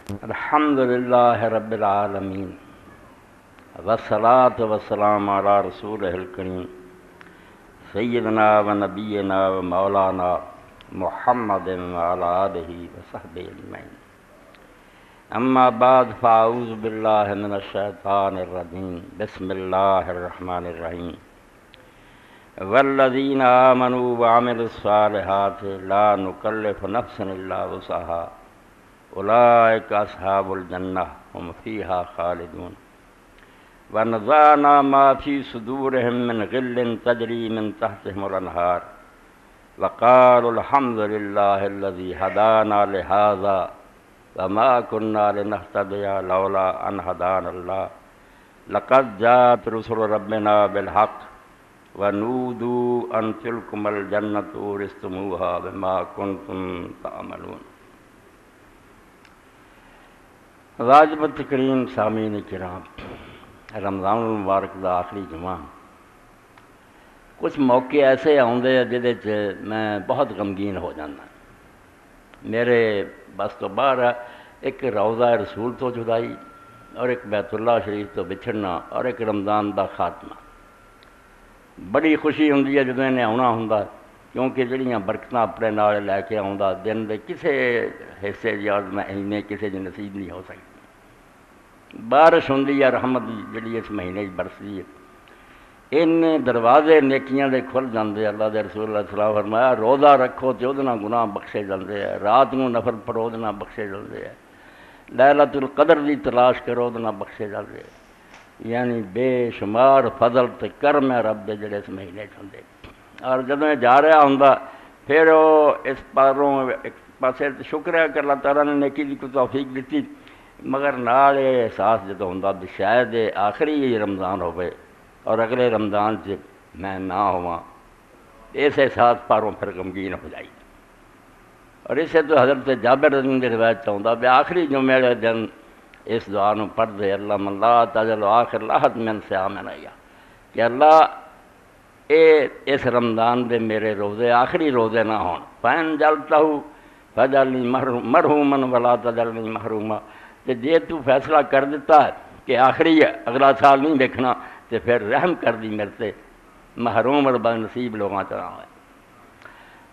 الحمد للہ رب العالمین والصلاة والسلام علی رسولہ الکریم سیدنا و نبینا و مولانا محمد وعلی آلہ وصحبہ اجمعین اما بعد فاعوذ باللہ من الشیطان الرجیم بسم اللہ الرحمن الرحیم والذین آمنوا وعملوا الصالحات لا نکلف نفسا الا وسعها اولئک اصحاب الجنہ هم فیہا خالدون ونزعنا ما فی صدورهم من غل تجری من تحتهم الانہار وقالوا الحمد للہ الذی ہدانا لہذا وما كنا لنهتدي لولا ان هدانا الله لقد جاءت رسل ربنا بالحق ونودوا ان تلكم الجنة ورثتموها بما كنتم تعملون۔ واجبت کریم سامعین کرام، رمضان المبارک دا آخری جمعہ کچھ موقع ایسے آتے ہیں جہدے میں بہت غمگین ہو جانا۔ میرے بس تو باہر ہے ایک روضہ رسول تو جدائی اور ایک بیت اللہ شریف تو بچھڑنا اور ایک رمضان دا خاتمہ۔ بڑی خوشی ہوندی ہے جدوں انہیں آنا ہوندا، کیونکہ جڑیاں برکتاں اپنے نال لے کے آوندا دن دے کسے حصے یا مہینے کسے دی نصیب نہیں ہو سکتی۔ بارش ہوندی ہے رحمت دی جڑی اس مہینے برسدی ہے، ان دروازے نیکیاں دے کھل جاندے۔ اللہ دے رسول اللہ صلی اللہ علیہ وسلم فرمایا روزہ رکھو تے اودے نال گناہ بخشے جاندے ہیں، رات نو نفل پڑھو اودے نال بخشے جاندے ہیں، لیلۃ القدر دی تلاش کرو اودے نال بخشے جاندے ہیں۔ یعنی بے شمار فضل تے کرم ہے رب دے جڑے اس مہینے چ ہوندے۔ اور جدوں جا رہا ہوندا پھر وہ اس پاروں ایک پاسے شکر ہے کہ اللہ تعالیٰ نے نیکی دی کوئی توفیق دیتی، مگر نال یہ احساس جدوں ہوندا بھی شاید آخری رمضان ہوئے اور اگلے رمضان سے میں نہ ہواں، اس احساس پاروں پھر غمگین ہو جائی۔ اور اسے تو حضرت جابر رضی اللہ عنہ روایت چاہتا بھی آخری جمعے والے دن اس دعا نو پڑھ دے اللہم لا تجعل آخر لحظ من صیامنا کہ اللہ اس رمضان دے میرے روزے آخری روزے نہ ہون، فَإِن جَعَلْتَهُ فَاجْعَلْنِي مَرْحُومًا وَلَا تَجْعَلْنِي مَحْرُومًا، کہ جے تو فیصلہ کر دیتا ہے کہ آخری ہے اگلا سال نہیں دیکھنا تو پھر رحم کر دی میرے سے، محروم اور بد نصیب لوگاں چاہاں ہے۔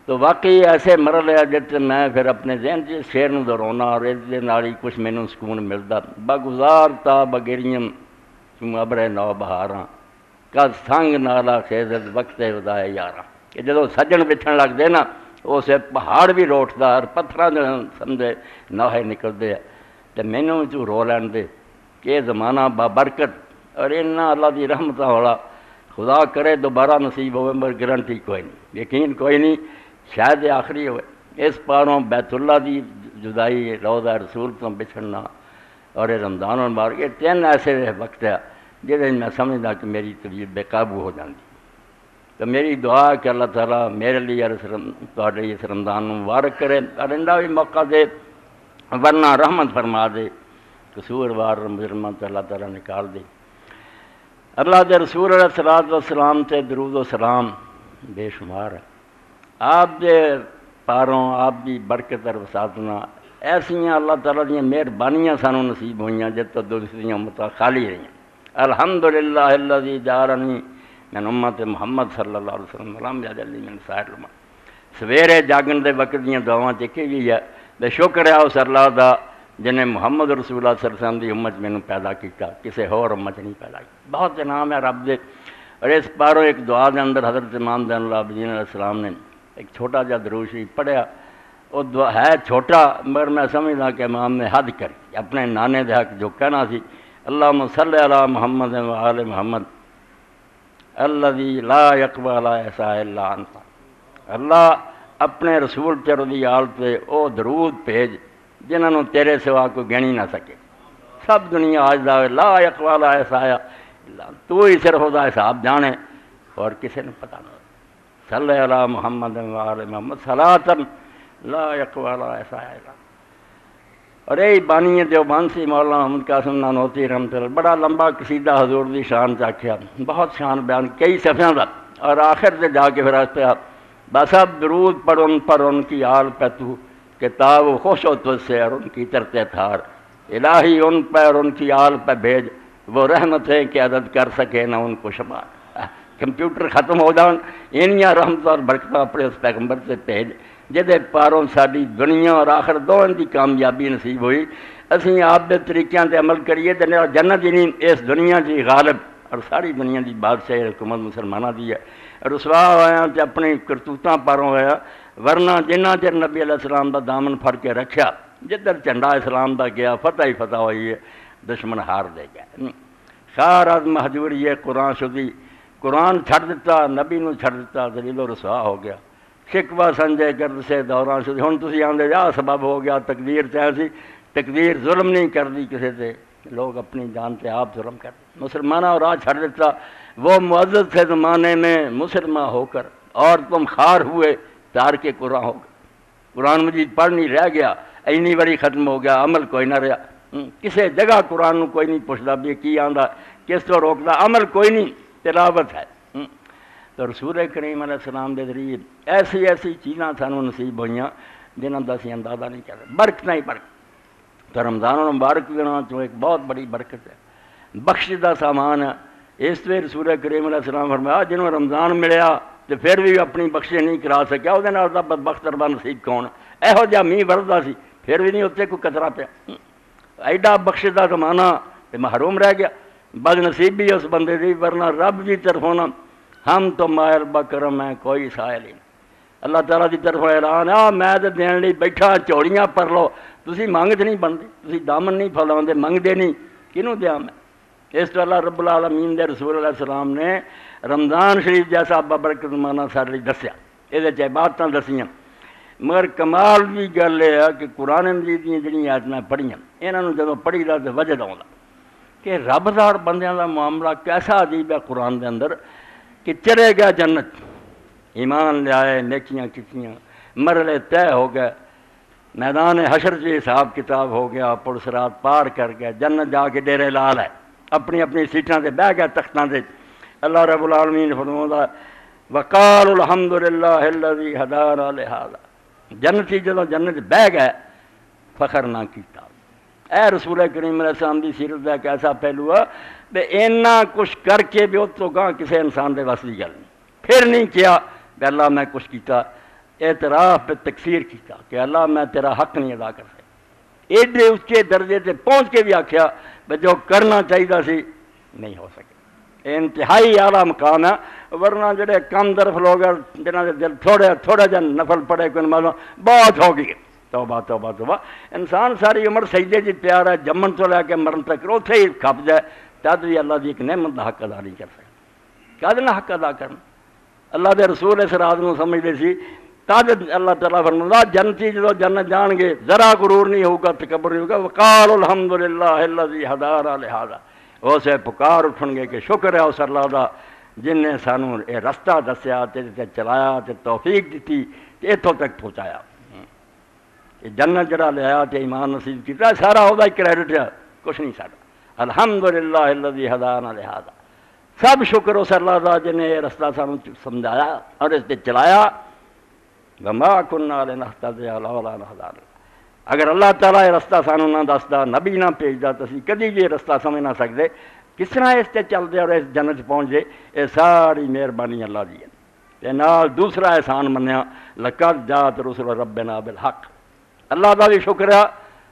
تو واقعی ایسے مرحلے جس میں پھر اپنے ذہن سے شعر نو دہرانا اور اس دے نال ہی کچھ مینوں سکون ملتا۔ بگزار تا بگریم چوں ابرے نو بہاراں کد سنگ نالا خیزت وقت ودائے یاراں، کہ جدوں سجن بچھن لگ دے نا اسے پہاڑ بھی روٹدا اور پتھراں دے سمجھے نوہے نکلدے ہیں، تے مینوں بھی تو رو لین دے کہ یہ زمانہ بابرکت اور انہاں اللہ دی رحمتاں والا، خدا کرے دوبارہ نصیب ہوئے مگر گارنٹی کوئی نہیں، یقین کوئی نہیں، شاید یہ آخری ہوئے۔ اس پاروں بیت اللہ دی جدائی، روضہ رسول تو بچھڑنا اور یہ رمضان المبارک، یہ تین ایسے وقت ہے جہدے میں سمجھدا کہ میری طبیعت بے قابو ہو جاندی۔ تو میری دعا ہے کہ اللہ تعالیٰ میرے لیے اور تہاڈے اس رمضان مبارک کرے اور اندا بھی موقع دے، ورنہ رحمت فرما دے، قصوروار مجرماں تو اللہ تعالیٰ نکال دے۔ اللہ دے رسول علیہ الصلوۃ والسلام سے درود و سلام بے شمار ہے۔ آپ دے پاروں آپ دی برکت اور وسعتاں ایسیاں اللہ تعالیٰ دیاں مہربانیاں سانوں نصیب ہوئیاں جت تو دوسریاں امتاں خالی رہیاں۔ الحمدللہ الذی جعلنی من امت محمد صلی اللہ علیہ وسلم ولم یجعلنی من سائر الامم۔ سویرے جاگن دے وقت دیاں دعاواں چکی گئی ہے، بے شکر ہے اس اللہ دا جنہیں محمد رسول اللہ صلی اللہ علیہ وسلم دی امت میں پیدا کیتا، کسی اور امت نہیں پیدا کی۔ بہت انعام ہے رب دے۔ اور اس پاروں ایک دعا دے اندر حضرت امام زین العابدین علیہ السلام نے ایک چھوٹا جا درود شریف پڑھیا، وہ دعا ہے چھوٹا مگر میں سمجھدا کہ امام نے حد کری اپنے نانے دے حق جو کہنا سی، اللہم صلی علی محمد و آل محمد الذی لا یقبل ایسا الا انت۔ اللہ اپنے رسول تے دی آل تے او درود بھیج جنہاں نوں تیرے سوا کوئی گن ہی نہ سکے، سب دنیا آج دا لا یقبل ایسا الا تو ہی صرف دا حساب جانے اور کسی نے پتہ نہیں۔ صلی علی محمد و آل محمد صلاۃ لا یقبل ایسا الا۔ اور یہی بانی دیوبند سی مولانا محمد قاسم نانوتوی رحمۃ اللہ، بڑا لمبا قصیدہ حضور دی شان چاکھیا، بہت شان بیان کئی صفحیاں دا، اور آخر سے جا کے پھر اس پہ بس اب درود پڑھ ان پر ان کی آل پہ تو کتاب خوش ہو تجھ سے اور ان کی ترتے تھار الہی ان پہ اور ان کی آل پہ بھیج وہ رحمتیں کہ عدد کر سکے نہ ان کو شمار. کمپیوٹر ختم ہو جان انیاں رحمت اور برکتاں اپنے اس پیغمبر سے بھیج جہدے پاروں ساری دنیا اور آخر دونوں کی کامیابی نصیب ہوئی. اسی آپ دے طریقیاں تے عمل کریے تے جنت ہی نہیں اس دنیا کی غالب اور ساری دنیا کی بادشاہی حکومت مسلمانوں کی ہے. رسوا ہوا تے اپنی کرتوتاں پاروں ہوا ورنہ جنہ چر نبی علیہ السلام دا دامن پھڑ کے رکھیا جدھر جھنڈا اسلام دا گیا فتح ہی فتح ہوئی ہے. دشمن ہار دے گئے. خار از مہجوری ہے قرآن شدی قرآن چھڑ دیتا نبی نو چھڑ دیتا ذلیل و رسوا ہو گیا. شکوہ سنجے گرد سے دوران شدی ہن تسی آندے جا سبب ہو گیا تقدیر چاہیے تقدیر ظلم نہیں کر دی کسی سے لوگ اپنی جان سے آپ ظلم کر دی. مسلمانہ اور آج چھڑ دیتا وہ معزز تھے زمانے میں مسلمہ ہو کر اور تم خار ہوئے تار کے قرآن ہو گئے. قرآن مجید پڑھ نہیں رہ گیا اینی بڑی ختم ہو گیا عمل کوئی نہ رہا. کسی جگہ قرآن نو کوئی نہیں پوچھتا بھی کی آندا کس تو روکتا عمل کوئی نہیں تلاوت ہے. تو رسول کریم علیہ السلام دے ذریعے ایسی ایسی چیزاں سانوں نصیب ہوئیاں جنہاں دا اسی اندازہ نہیں کر رہے. برکت نہیں برکت تو رمضان المبارک دنوں چوں ایک بہت بڑی برکت ہے بخش دا سامان ہے. اس طرح رسول کریم علیہ السلام فرمایا جنہوں رمضان ملیا تو پھر بھی اپنی بخشش نہیں کرا سکیا وہ دا بدبخت ربا نصیب کون ہے. یہو جہا میہ وردا سی پھر بھی نہیں اتنے کوئی قطرہ پیا. ایڈا بخش دا زمانہ تے محروم رہ گیا. بد نصیب بھی اس بندے دی ورنہ رب کی طرفوں نا ہم تو مائل بکرم ہے کوئی سائل ہی نہیں. اللہ تعالیٰ کی طرف اعلان ہے میں تو دین لئی بیٹھا چوڑیاں پر لو تسی منگتے نہیں بنتے تسی دامن نہیں پھیلاؤندے منگتے نہیں کنوں دیا میں. اس تو اللہ رب العالمین دے رسول علیہ السلام نے رمضان شریف جیسا بابرکت زمانہ سارے لیے دسیا یہ عبادتاں دسیاں. مگر کمال کی گل یہ ہے کہ قرآن مجید دیا جڑیاں آیتاں پڑھیاں انہوں جدوں پڑھی دا تو وجد آਉਂدا کہ رب دا اور بندیاں دا معاملہ کیسا عجیب ہے قرآن دے اندر کہ چلے گیا جنت ایمان لے آئے نیکیاں کیتیاں مرلے طے ہو گئے میدان حشر سے حساب کتاب ہو گیا پرسرات پار کر گئے جنت جا کے ڈیرے لا لے اپنی اپنی سیٹاں تے بہ گئے تختاں تے. اللہ رب العالمین فرماؤندا وقال الحمدللہ الذی ہدانا لہذا جنتی جدوں جنت بہ گئے فخر نہ کیتا. اے رسول کریم علیہ السلام دی سیرت دا ایک ایسا پہلو ہے کہ اینا کچھ کر کے بھی اتوں گاں کسی انسان دے وس دی گل نہیں. پھر نہیں کیا کہ اللہ میں کچھ کیتا اعتراف پہ تکفیر کیتا کہ اللہ میں تیرا حق نہیں ادا کر سکتا. ایڈے اچے درجے تے پہنچ کے بھی آکھیا کہ جو کرنا چاہیے سی نہیں ہو سکے. انتہائی اعلیٰ مقام ہے. ورنہ جڑے کم درف لوگ جنہاں دے دل تھوڑا جا نفل پڑے کوئی نماز بہت ہو گئی. توبہ توبہ توبہ. انسان ساری عمر سجدے جی پیار ہے جمن تو لے کے مرن تک اتھے ہی کھپ جائے تد بھی اللہ دی ایک نعمت دا حق ادا نہیں کر سکتا. کدے نہ حق ادا کرنا اللہ دے رسول اس رات نو سمجھدے سی تد اللہ تعالیٰ فرماتا جنتی جدو جنت جان گے ذرا غرور نہیں ہوگا تکبر نہیں ہوگا. وقال الحمدللہ الذی ہدانا لہذا اسے پکار اٹھن گے کہ شکر ہے اس اللہ دا جن نے سانوں یہ رستہ دسیا تے چلایا تے توفیق دیتی تے اتوں تک پہنچایا. جنت جڑا لیا تے ایمان نصیب کیتا سارا وہ کریڈٹ ہے کچھ نہیں سارا. الحمدللہ الذی ہدانا لہذا سب شکر اس اللہ دا جن نے یہ رستہ سانوں سمجھایا اور اس تے چلایا. وما كنا لنهتدي لولا ان هدانا. اگر اللہ تعالیٰ یہ رستہ سانوں نہ دستا نبی نہ بھیجدا تو اسی کدی بھی یہ رستہ سمجھ نہ سکتے کس طرح اس تے چلتے اور اس جنت پہنچ جے. یہ ساری مہربانی اللہ دی ہے. تے نال دوسرا احسان منیا لقد جاءت رسل ربنا بالحق. اللہ دا بھی شکر ہے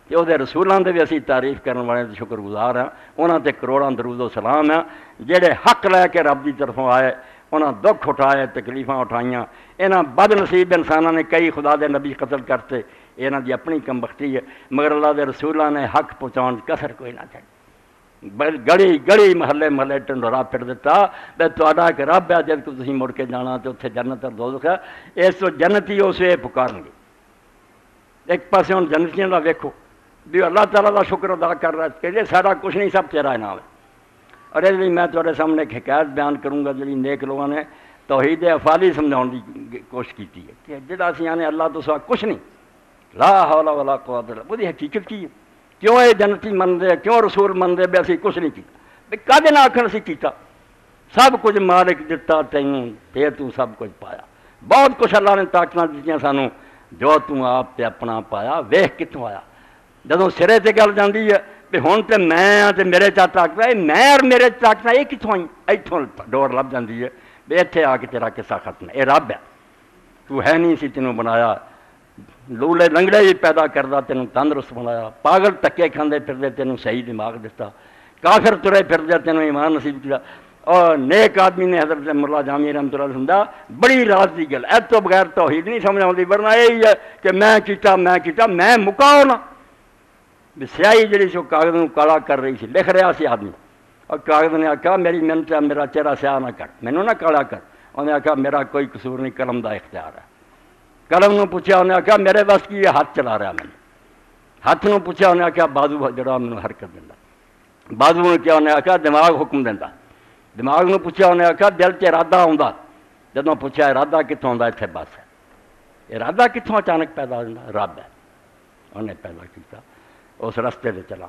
کہ وہ رسولاں دے بھی اسی تعریف کرنے والے تے شکر گزار ہیں. انہاں تے کروڑاں درود و سلام ہیں جڑے حق لے کے رب دی طرفوں آئے انہاں دکھ اٹھائے تکلیفاں اٹھائیاں. انہاں بد نصیب انساناں نے کئی خدا دے نبی قتل کرتے انہاں دی اپنی کم بختی ہے مگر اللہ دے رسولاں نے حق پہنچاؤن کسر کوئی نہ چاہیے. گڑی گڑی محلے محلے ٹنڈورا پھر دیتا بے تہاڈا ایک رب ہے جد کو تسی مڑ کے جانا تے اتنے جنت اور دوزخ ہے. اس تو جنتی اسے پکارن گے. ایک پاسے ہن جنتیاں دا ویکھو بھی اللہ تعالیٰ دا شکر ادا کر رہا ہے کہ سارا کچھ نہیں سب تیرا انعام ہے. اور اس لیے میں تھوڑے سامنے ایک حکایت بیان کروں گا جی نیک لوگوں نے توحید افعالی سمجھاؤن کی کوشش کی ہے کہ جہاں اسی آنے اللہ تو سوا کچھ نہیں لا حول ولا قوت الا باللہ. وہ حقیقت کی ہے کیوں یہ جنتی منتے کیوں رسول منتے بھی اسی کچھ نہیں کیا کدے نہ آخر اسی کیتا. سب کچھ مالک دتا تینوں پھر تو سب کچھ پایا. بہت کچھ اللہ نے طاقتاں دتیاں سانوں جو تو آپ تے اپنا پایا ویخ کتوں آیا. جدوں سرے تے گل جاندی ہے بھی ہن تے میں ہاں تے میرے چا طاقت ہے، میں اور میرے طاقت ہے، یہ کتوں آئی؟ اتوں ڈور لب جاندی ہے بھی اتنے آ کے تیرا قصہ ختم ہے، یہ رب ہے، تو ہے نہیں سی تینوں بنایا، لولے لنگڑے ہی پیدا کردا تینوں تندرست بنایا، پاگل ٹکے کھاندے پھردے تینوں صحیح دماغ دتا، کافر ترے پھردے تینوں ایمان نصیب کیا، اور نیک آدمی نے حضرت ملا جامی رحمۃ اللہ سمجھا بڑی راز کی گل، اس تو بغیر توحید نہیں سمجھ آتی، ورنہ یہی ہے کہ میں مکاؤ نہ، سیاہی جڑی سی کاغذ کو کالا کر رہی سی، لکھ رہا سی آدمی، اور کاغذ نے آخیا میری محنت ہے، میرا چہرہ سیاہ نہ کر، مینوں نہ کالا کر، انہیں آخیا میرا کوئی قصور نہیں، قلم دا اختیار ہے، قلم نو پوچھا، انہیں آخیا میرے بس کی یہ ہاتھ چلا رہا میں، ہاتھ نو پوچھا، انہیں آخیا بازو جڑا مینوں حرکت دینا، بازو نے کیا، انہیں آخیا دماغ حکم دینا، دماغ نو پوچھا، انہیں آخیا دل چ ارادہ آਉਂਦਾ، جدوں پوچھا ارادہ کتوں آਉਂਦਾ، اتنے بس ہے، ارادہ کتوں اچانک پیدا ہوتا، رب ہے، انہیں پیدا کیتا، اس رستے سے چلا،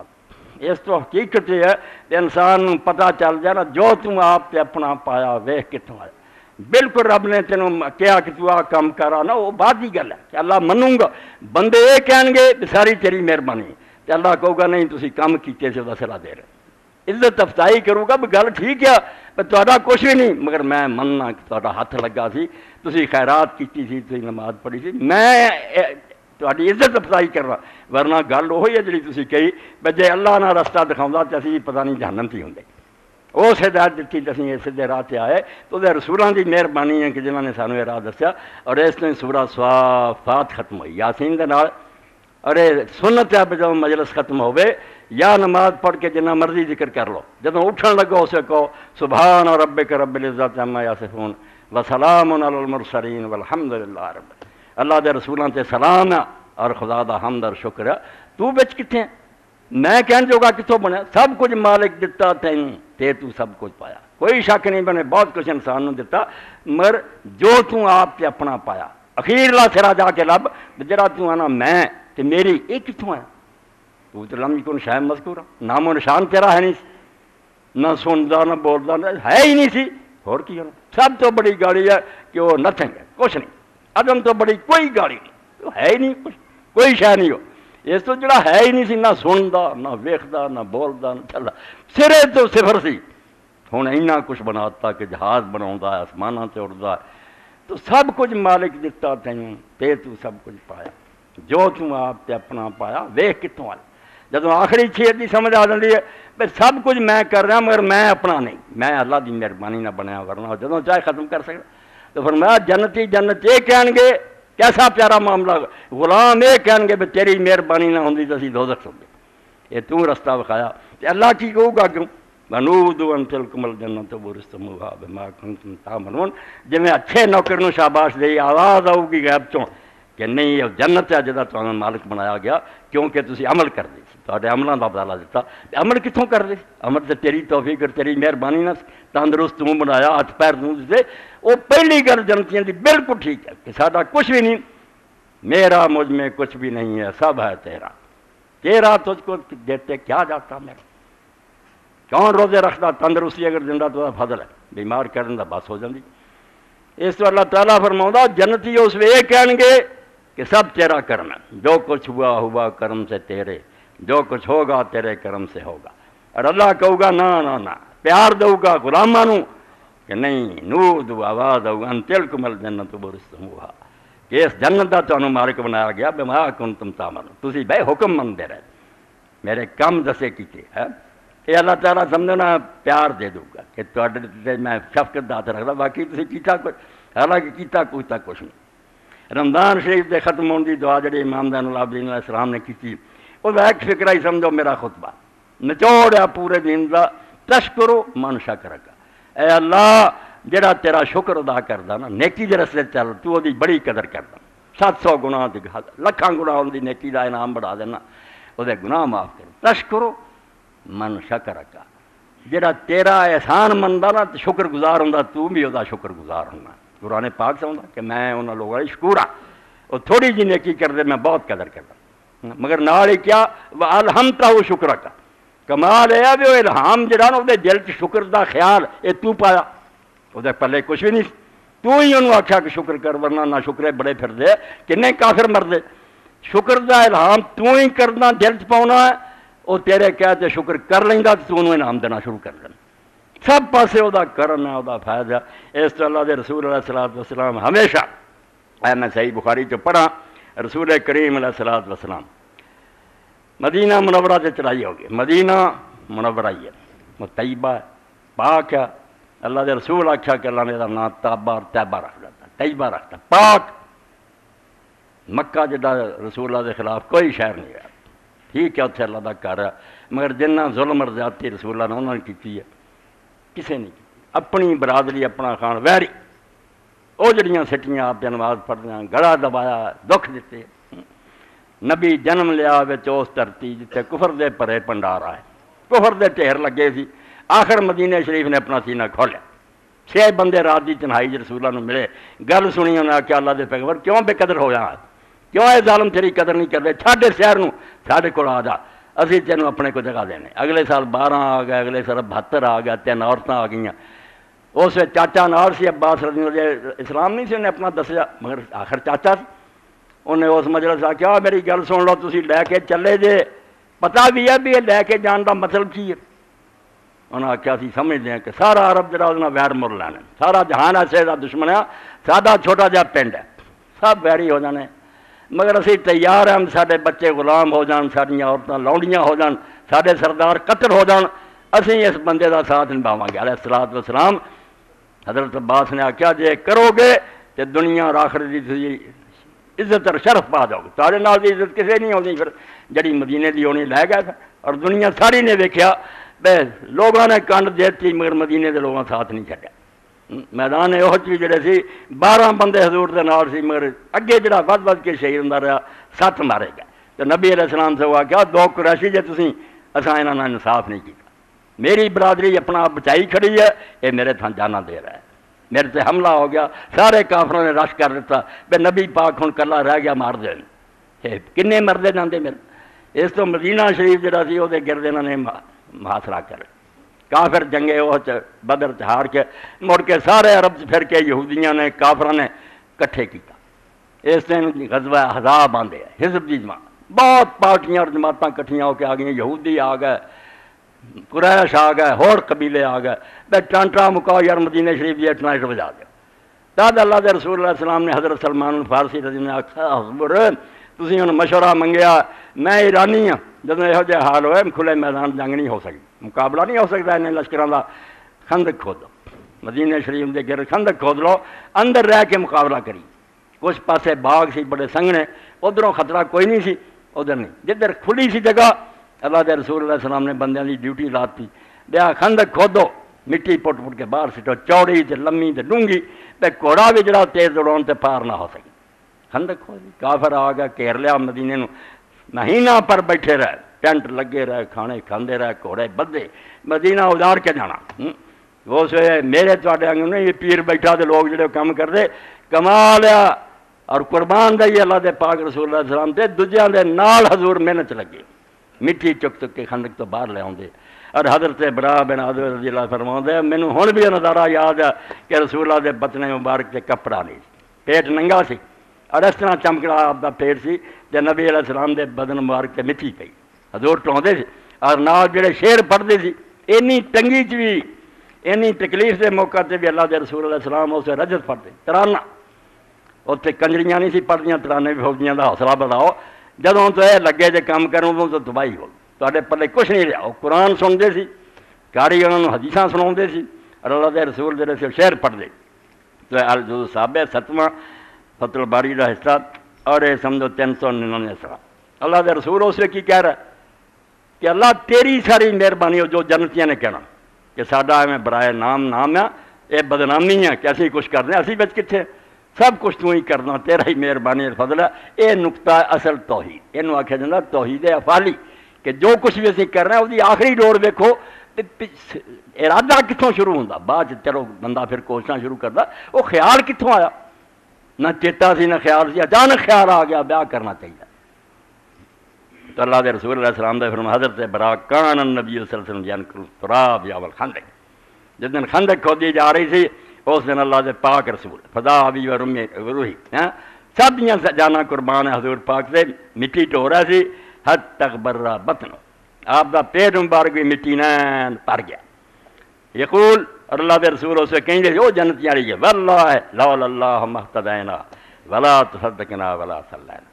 اس تو حقیقت یہ ہے کہ انسان پتہ چل جائے نا جو تم آپ تے اپنا پایا ویخ کتوں آیا، بالکل رب نے تینوں کہا کہ تو آ کام کرا نا، وہ بعد کی گل ہے کہ اللہ منوں گا، بندے یہ کہیں گے کہ ساری تیری مہربانی، تو اللہ کہے گا نہیں تسی کام کیتے سے وہ صلہ دے رہے، عزت افزائی کروں گا بھی گل ٹھیک ہے پر تہاڈا کچھ بھی نہیں، مگر میں مننا کہ تہاڈا ہاتھ لگا سی، تسی خیرات کیتی سی، تسی نماز پڑھی سی، میں تہاڈی عزت افزائی کرنا، ورنہ گل وہی ہے جڑی تسی کہی بھی جے اللہ نہ رستہ دکھاؤندا تے اسی پتہ نہیں جہنم تے ہوندے، اس ہدایت دیتی تے اسی سیدھے راہ تے آئے، تو دے رسولاں دی مہربانی ہے کہ جنہاں نے سانوں یہ راہ دسیا، اور اس نے سورہ صافات ختم ہوئی یاسین دے نال، اور سنت ہے جب مجلس ختم ہوئے یا نماز پڑھ کے جنہ مرضی ذکر کر لو، جب اٹھن لگو اسے کہو سبحان ربک رب العزت عما یصفون وسلام علی المرسلین والحمد للہ رب، اللہ دے رسولاں تے سلام ہے اور خدا دا حمد اور شکر ہے، تو بچ کتنے ہیں؟ میں کہن جوگا کتوں بنے، سب کچھ مالک دتا تینوں تے تو سب کچھ پایا، کوئی شک نہیں بنے، بہت کچھ انسان نے دتا، مگر جو تو آپ تے اپنا پایا، اخیرلا سرا جا کے لب جڑا تو آنا میں تے میری، یہ کتوں ہے؟ تو لم یکن شیئا مذکورا، نام و نشان تیرا ہے نہیں سی، نہ سندا نہ بولدا ہے ہی نہیں سی، اور کی ہونا؟ سب تو بڑی گاڑی ہے کہ وہ نتھنگ ہے، کچھ نہیں، عدم تو بڑی کوئی گاڑی نہیں، ہے ہی نہیں کچھ، کوئی شے نہیں ہو، اس تو جڑا ہے ہی نہیں سی، نہ سندا نہ ویکھدا نہ بولدا نہ چلدا، سرے تو صفر سی، ہن اینا کچھ بناتا کہ جہاز بناوندا ہے، آسماناں تے اڑدا ہے، تو سب کچھ مالک دتا تینوں تے تو سب کچھ پایا، جو تم آپ تے اپنا پایا ویخ کتوں آیا، جدوں آخری چیز کی سمجھ آ جاتی ہے بھائی سب کچھ میں کر رہا مگر میں اپنا نہیں، میں اللہ کی مہربانی نہ بنیا، ورنہ جدوں چاہے ختم کر سکتا، تو فرمایا جنتی جنت یہ کہیں گے کیسا پیارا معاملہ، غلام یہ کہیں گے بھی تیری مہربانی نہ ہوندی تو اسی دوزخ ہوندے، یہ تو رستہ وکھایا، تے اللہ کی کہو گا کیوں وَنُودُوا أَن تِلْكُمُ الْجَنَّةُ وَأُورِثْتُمُوهَا بِمَا كُنتُمْ تَعْمَلُونَ، جویں اچھے نوکر نو شاباش دے آواز آؤ گی غیب چوں کہ نہیں یہ جنت ہے جہاں تمہیں مالک بنایا گیا کیونکہ تسی عمل کر دی سی، تواڈے عملاں دا بدلہ دیتا، عمل کتوں کر دی؟ عمل تے تیری توفیق اور تیری مہربانی نہ، تندرست توں بنایا، ہاتھ پیر توں دتے، وہ پہلی گل جنتیاں دی بالکل ٹھیک ہے کہ ساڈا کچھ بھی نہیں، میرا مجھ میں کچھ بھی نہیں ہے، سب ہے تیرا، تیرا تجھ کو دیتے کیا جاتا میرا، کون روزے رکھتا، تندرستی اگر زندہ تو فضل ہے، بیمار کرن دا بس ہو جاندی، اس تو اللہ تعالیٰ فرماؤں جنتی اس میں یہ کہیں گے کہ سب تیرا کرم ہے، جو کچھ ہوا ہوا کرم سے تیرے، جو کچھ ہوگا تیرے کرم سے ہوگا، اور اللہ کہو گا نہ نہ نہ، پیار دو گا غلاماں نو کہ نہیں، نودوا آواز آؤ ان تلکم الجنۃ وورثتموہا، کہ اس جنت دا تانوں مالک بنایا گیا بما کنتم تعملون، تسی بے حکم مندے رہے، میرے کم دسے کیتے ہے، یہ اللہ تعالیٰ سمجھو نا پیار دے دوں گا کہ تواڈے میں شفقت دا ہاتھ رکھدا، باقی تسی کیتا کچھ، حالانکہ کیتا کچھ نہیں۔ رمضان شریف دے ختم ہونے دی دعا جڑی امام زین العابدین علیہ السلام نے کی، وہ ایک فکرہ ہی سمجھو میرا خطبہ نچوڑیا پورے دین دا، تشکرو من شکرک، اے اللہ جڑا تیرا شکر ادا کردا نا، نیکی دے رستے چل تو وہ دی بڑی قدر کردا، 700 گناہ دی لکھاں گناہ دی نیکی دا انعام بڑھا دینا، وہ دے گناہ معاف کر، تشکرو من شکرک، جڑا تیرا احسان مندا نا شکر گزار ہوندا، تو بھی وہ شکر گزار ہونا، قرآن پاک سے ہوندا کہ میں انہاں لوگوں دی شکور ہاں، وہ تھوڑی جی نیکی کردے میں بہت قدر کردا، مگر نال ہی کیا وَأَلْهَمْتَهُ شُكْرَكَ، کمال یہ ہے بھی وہ الہام جڑا نا وہ دل چ شکر دا خیال یہ تو پایا، وہ پلے کچھ بھی نہیں، تو ہی انہوں آکھیا کہ شکر کر، ورنہ نہ شکرے بڑے پھر دے، کنے کافر مردے، شکر دا الہام تو ہی کرنا دل چ پاؤنا ہے، وہ تیرے کہتے شکر کر لینا تو انہوں انعام دینا شروع کر دینا، سب پاسے وہ کرنا ہے، وہ فائدہ۔ اس تو اللہ دے رسول علیہ الصلوۃ والسلام ہمیشہ میں صحیح بخاری چ پڑھا، رسول کریم علیہ الصلوۃ والسلام مدینہ منورہ سے چڑھائی ہوگی، مدینہ منورہ ہی ہے، وہ طیبہ ہے، پاک ہے۔ اللہ دے رسول آخیا کہ اللہ نے نام تابہ اور طیبہ رکھ دیتا، طیبہ رکھتا، پاک۔ مکہ جدا رسول اللہ کے خلاف کوئی شہر نہیں ہے، ٹھیک ہے اتنے اللہ کا گھر ہے، مگر جنہ ظلم اور زیادتی رسول اللہ نے انہوں نے کی ہے، کسے نہیں کی، اپنی برادری اپنا خان ویری، وہ جڑیاں سٹیاں آپ نماز پڑھدیاں گڑا دبایا، دکھ دیتے۔ نبی جنم لیا وچ اس دھرتی جتے کفر دے پرے پنڈار آئے، کفر دے ٹھہر لگے سی، آخر مدینہ شریف نے اپنا سینہ کھولیا، 6 بندے رات کی تنہائی رسول اللہ ملے، گل سنی انہیں آخیا اللہ دے پیغمبر کیوں بے قدر ہو جا، کیوں اے ظالم تیری قدر نہیں کرتے، چھڈ شہر نوں ساڈے کول آ جا، اسی تینوں اپنے کو جگہ دینے۔ اگلے سال 12 آ گئے، اگلے سال 72 آ گیا، 3 عورتیں آ گئیں۔ اس چاچا نال سی عباس رضی اللہ عنہ، اسلام نہیں سی انہیں اپنا دسیا مگر آخر چاچا سی، انہیں اس مجلس آخیا میری گل سن لو، تسی لے کے چلے جے، پتہ بھی ہے بھی یہ لے کے جان دا مطلب کی ہے؟ انہوں نے آخیا سی سمجھتے ہیں کہ سارا عرب جڑا انہوں نے ویر مر لینا، سارا جہان ایسے دا دشمن ہے، سادہ چھوٹا جہا پنڈ ہے، سب ویری ہو جانے، مگر اسی تیار ہیں سارے بچے غلام ہو جان، ساڑیاں عورتیں لونڈیاں ہو جان، سارے سردار قتل ہو جان، اسی اس بندے دا ساتھ نبھاواں گے۔ علیہ الصلوۃ والسلام حضرت عباس نے آخیا جے کرو گے تو دنیا اور آخرت دی عزت اور شرف پا جاؤ گے، تارے نال دی عزت کسے نہیں ہوتی، پھر جڑی مدینے دی ہونی لے گیا تھا، اور دنیا ساری نے ویکھیا بے لوگوں نے کنڈ دیتی مگر مدینے دے لوگوں ساتھ نہیں چھڈیا۔ میدان احد بھی جڑے سی 12 بندے حضور دے نال سی، مگر اگے جڑا ود کے شہید ہوندا رہا 7 مارے گئے، تو نبی علیہ السلام سے وہ آخیا 2 قریشی جے تسی اساں انہاں نال انصاف نہیں کیتا، میری برادری اپنا آپ بچائی کھڑی ہے، یہ میرے تھان جانا دے رہا ہے، میرے سے حملہ ہو گیا، سارے کافروں نے رش کر دیتا، بے نبی پاک ہن کلا رہ گیا، مار دے کنے مردے جاندے میرے۔ اس تو مدینہ شریف جڑا سی وہ گرد انہوں نے محاصرہ کر کافر جنگے وہ بدر ہار کے مڑ کے سارے عرب پھر کے یہودیاں نے کافروں نے کٹھے کیتا۔ اس دن غزوہ احزاب آندے ہیں، حزب دی جماعت، بہت پارٹیاں اور جماعتاں کٹھیاں ہو کے آ گئی، یہودی آ گئے، قریش آ گئے، ہور قبیلے آ گئے، بے ٹانٹا مکاؤ یار مدینہ شریف دی ٹنائٹ بجا دیا۔ تد اللہ دے رسول اللہ علیہ السلام نے حضرت سلمان الفارسی رضی اللہ عنہ آخیا حضور تسی ہن مشورہ منگیا، میں ایرانی ہاں، جدوں یہو جہا حال ہوئے کھلے میدان جنگ نہیں ہو سکتی، مقابلہ نہیں ہو سکتا انہیں لشکراں دا، خندق کھودو، مدینہ شریف دے گرد خندق کھود لو، اندر رہ کے مقابلہ کری۔ کچھ پاسے باغ سی بڑے سنگھنے، ادھروں خطرہ کوئی نہیں سی، ادھر نہیں، جدھر کھلی سی جگہ اللہ دے رسول اللہ علیہ السلام نے بندیاں دی ڈیوٹی لاتی، بیا خندق کھودو، مٹی پٹ پٹ کے باہر سٹو، چوڑی تے لمبی تے ڈونگی، تے گھوڑا بھی جڑا تیز دوڑون تے پار نہ ہو سکی۔ خندق کھودی، کافر آ گیا گھیر لیا مدینے نو، مہینہ پر بیٹھے رہے، ٹینٹ لگے رہے، کھانے کھاندے رہے، گھوڑے بدے، مدینہ اجاڑ کے جانا۔ وہ سوئے میرے تواڈے آنگے نہیں، یہ پیر بیٹھا تے لوگ جڑے کام کردے کما لیا، اور قربان دئی اللہ دے پاک رسول اللہ علیہ السلام تے دوجیاں دے نال حضور محنت لگے، مٹی چک چک کے خندق تو باہر لے آؤندے۔ اور حضرت برا بن عازب رضی اللہ فرماؤندے مینوں ہن بھی نظارہ یاد ہے کہ رسول اللہ دے بطن مبارک تے کپڑا نہیں سی، پیٹ ننگا سی، اور اس طرح چمکڑا آپ دا پیٹ سی تے نبی علیہ السلام دے بدن مبارک تے مٹی پئی، حضور ٹوندے سی، اور نال جڑے شعر پڑھدے سی، اینی تنگی چ بھی، اینی تکلیف دے موقع تے بھی اللہ دے رسول علیہ السلام اسے رجت پڑھتے، ترانہ، اتنے کنجریاں نہیں سی پڑھدیاں، ترانے بھی فوجیاں دا حوصلہ بڑھاؤ، جدوں تو یہ لگے جے کام کروں تو تباہی ہو، تواڈے پلے کچھ نہیں رہا۔ وہ قرآن سنتے سی، کاری انہوں نے حدیثاں سناؤندے سی، اور اللہ دے رسول جڑے سی شعر پڑھتے، تو الجزء السابع 7واں فتح الباری کا حصہ، اور یہ سمجھو 399 سرا۔ اللہ دے رسول اس لیے کی کہہ رہا ہے کہ اللہ تیری ساری مہربانی ہو، جو جنتیاں نے کہنا کہ ساڈا میں برائے نام ہے، یہ بدنامی ہے کہ اسی کچھ کرتے ہیں، اسی بچ کتنے، سب کچھ تو ہی کرنا، تیرا ہی مہربانی فضل ہے۔ یہ نقطہ اصل توحید، یہ آخیا جاتا توحید افعالی، کہ جو کچھ بھی اسی کر رہے ہیں وہ آخری ڈور ویکھو، ارادہ کتوں شروع ہوتا، بعد چلو بندہ پھر کوششاں شروع کرتا، وہ خیال کتوں آیا، نہ چیتا سی نہ خیال سی، اچانک خیال آ گیا بیاہ کرنا چاہیے۔ تو اللہ دے رسول علیہ السلام دے فرمان حضرت برا کان النبی صلی اللہ علیہ وسلم ینکر التراب یا والخندق، جس دن خندق کھودی جا رہی سی اس دن اللہ دے پاک رسول فضا ابی و روحی سب دیاں جانا قربان ہے حضور پاک سے، مٹی ٹو رہا سی حد تک برا بطن، آپ دا پیٹ مبارک بھی مٹی نین پر گیا۔ یقول اور اللہ دے رسول اسے کہیں گے جو جنتی آ رہی ہے واللہ لول اللہ مہتدینا ولا تصدقنا ولا صلینا۔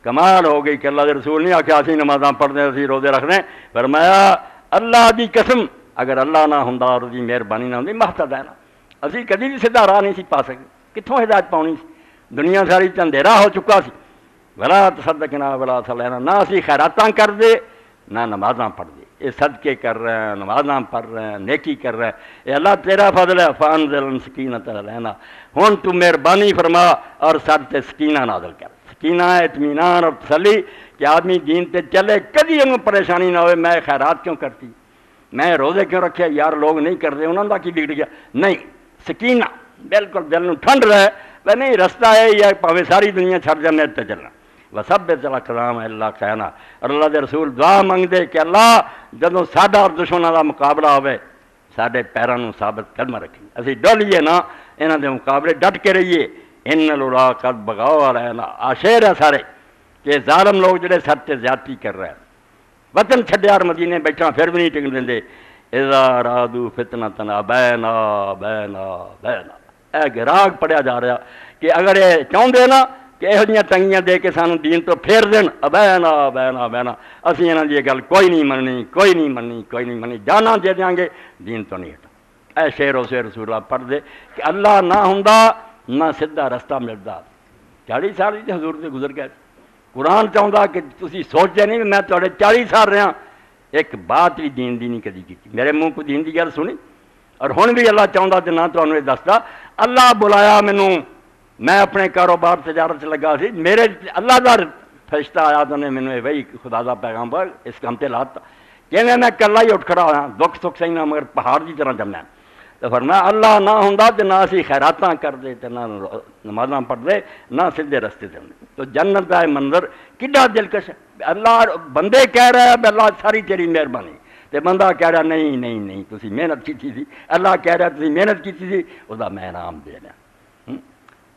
کمال ہو گئی کہ اللہ دے رسول نہیں آکھا اسی نمازاں پڑھنے اسی روزے رکھنے، فرمایا اللہ دی قسم اگر اللہ نہ ہوندا اور دی مہربانی نہ ہوندی مہتدینا، اسی کدی بھی سیدھا راہ نہیں سی پا سکتے، کتھوں ہدایت پاؤنی سی، دنیا ساری اندھیرا ہو چکا سی۔ ولا تصدقنا ولا صلینا، نہ اسی خیراتاں کر دے نہ نمازاں پڑھ دے، یہ صدقے کر رہے ہیں، نمازاں پڑھ رہے ہیں، نیکی کر رہے ہیں، یہ اللہ تیرا فضل ہے۔ فانزل سکینۃ علینا، ہن تو مہربانی فرما اور سر تے سکینہ نازل کر، سکینہ اطمینان اور تسلی کہ آدمی دین تے چلے، کدی انہوں پریشانی نہ ہوئے میں خیرات کیوں کرتی، میں روزے کیوں رکھے، یار لوگ نہیں کرتے انہوں دا کی بگڑ گیا، نہیں، سکینہ بالکل دل نوں ٹھنڈ رہے وہ نہیں رستہ ہے یا پاویں ساری دنیا چھڑ جانے تے چلنا۔ وثبت الاقدام اللہ کہنا، اور اللہ دے رسول دعا منگ دے کہ اللہ جدوں ساڈا اور دشمناں دا مقابلہ ہوئے ساڈے پیراں نوں ثابت قدم رکھی، اسی ڈولیے نا انہاں دے مقابلے ڈٹ کے رہیے۔ ان الولا قد بغاؤ علینا، آشیر ہے سارے کہ ظالم لوگ جڑے سر تے زیادتی کر رہے ہیں، وطن چھڈیا اور مدینے بیٹھا پھر بھی نہیں ٹکن دیندے۔ اذا رادو فتنۃ ابینا بینا بینا، اے راگ پڑھیا جا رہا کہ اگر یہ چاہتے نا کہ یہو جہاں تنگیاں دے کے سانو دین تو پھیر دین، ابینا بینا بینا، اسی انہاں دی گل کوئی نہیں مننی، کوئی نہیں مننی، کوئی نہیں مننی، جانا دے دیاں گے دین تو نہیں ہٹا۔ اے شعر و شعر رسول اللہ پڑھ دے کہ اللہ نہ ہوندا نہ سیدھا رستہ ملدا۔ 40 سال ہی حضور سے گزر گئے، قرآن چاہتا کہ تسی سوچتے نہیں میں تھوڑے 40 سال رہا ایک بات بھی دین دی نہیں کدی کی، میرے منہ کو دین دی گل سنی، اور ہن بھی اللہ چاہتا تو نہ تمہیں دستا۔ اللہ بلایا مینوں، میں اپنے کاروبار تجارت لگا سی، میرے اللہ دا فرشتہ آیا تو نے مینوں وہی خدا دا پیغام پر اس کام تے لاتا کہ میں کلا ہی اٹھ کھڑا ہوا، دکھ سکھ صحیح نہ مگر پہاڑ کی طرح جمنا۔ تو فرمایا اللہ نہ ہوندا تے نہ اسی خیراتاں کر دے تے نہ نمازاں پڑھ دے نہ سیدھے رستے تے ہوندے۔ تو جنت دا منظر کڈا دلکش ہے، اللہ بندے کہہ رہے ہیں اللہ ساری تیری مہربانی، تے بندہ کہہ رہا نہیں نہیں نہیں تسی محنت کی تھی، اللہ کہہ رہا تسی محنت کی تھی اس دا میں انعام دے رہا۔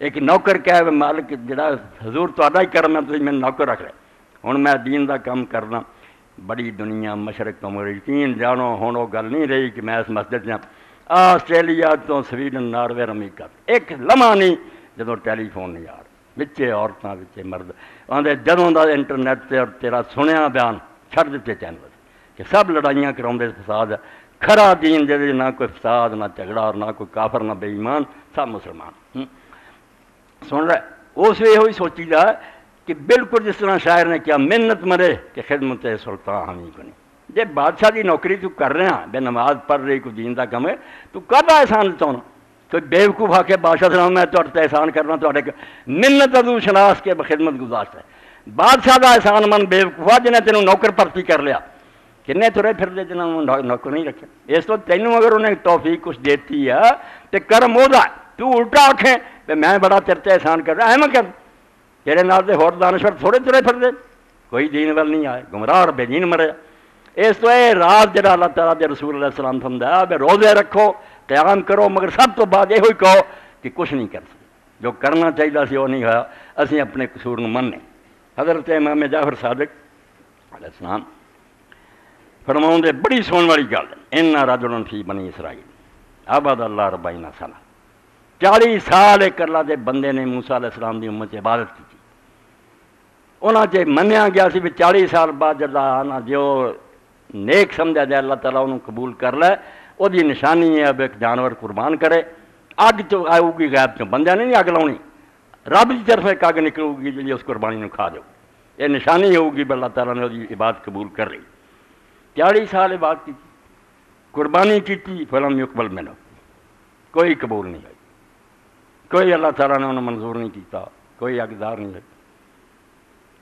ایک نوکر کہے مالک جڑا حضور تہاڈا ہی کرم ہے تسی میں نوکر رکھ رہے، ہن میں دین دا کام کرنا، بڑی دنیا مشرق تو مغرب یقین جانو ہن وہ گل نہیں رہی کہ میں اس مسجد جا آسٹریلیا تو سویڈن ناروے امریکہ ایک لمحہ نہیں جدوں ٹیلی فون نہیں آ رہا، بچے عورتاں بچے مرد آندے جدوں دا انٹرنیٹ تے اور تیرا سنیا بیان چھڑ دیتے چینل کہ سب لڑائیاں کراؤندے فساد ہے، کھرا دین جے نہ کوئی فساد نہ جھگڑا اور نہ کوئی کافر نہ بے ایمان، سب مسلمان سن رہے۔ اس وی ہوئی سوچی جا کہ بالکل جس طرح شاعر نے کیا محنت مرے کہ خدمت سلطان ہمیں کو نہیں، جے بادشاہ دی نوکری تو کر رہے ہیں بے نماز پڑھ رہی کوئی دین دا کم ہے تو کہدا احسان چاہنا، کوئی بیوقوف آ کے بادشاہ سلام میں تو احسان کرنا تو محنت ادو شناس کے خدمت گزاشت ہے، بادشاہ دا احسان من بیوقوفا جنہیں تینوں نوکر پرتی کر لیا، کنے ترے پھر دے جنہوں نوکر نہیں رکھے، اس تو تینوں اگر انہیں توفیق کچھ دیتی ہے تو کرم ہو دا تو الٹا آکھیں کہ میں بڑا تیرتے احسان کر رہا ہے، میں کر تیرے نال دے ہور دانشور تھوڑے ترے پھر دے کوئی دین وال نہیں آئے، گمراہ اور بے دین مرے۔ اس تو یہ رات جڑا اللہ تعالیٰ دے رسول علیہ السلام فرمایا بے روزے رکھو قیام کرو مگر سب تو بعد یہ ہوئی کہو کہ کچھ نہیں کر سکتے، جو کرنا چاہیے سی وہ نہیں ہوا، اسی اپنے قصور نو مننے۔ حضرت امام جعفر صادق علیہ السلام فرماؤں دے بڑی سون والی گل ان رجل فی بنی اسرائیل عبد اللہ 40 سال، 40 سال ایک اللہ دے بندے نے موسیٰ علیہ السلام دی امت عبادت کی تھی، انہاں چے منیا گیا سی بھی 40 سال بعد جدا آنا جو نیک سمجھا جائے اللہ تعالیٰ انہوں قبول کر لے، وہ دی نشانی ہے اب ایک جانور قربان کرے، اگ تو آئے گی غیب تو بندہ نہیں اگ لاؤنی، رب کی طرف ایک اگ نکلے گی جی اس قربانی نو کھا دو، یہ نشانی ہوگی اللہ تعالیٰ نے وہ عبادت قبول کر لی۔ 40 سال عبادت کی قربانی کی تھی فلم یقبل میں کوئی قبول نہیں ہوئی، کوئی اللہ تعالیٰ نے انہوں منظور نہیں کیتا، کوئی حقدار نہیں ہوئی،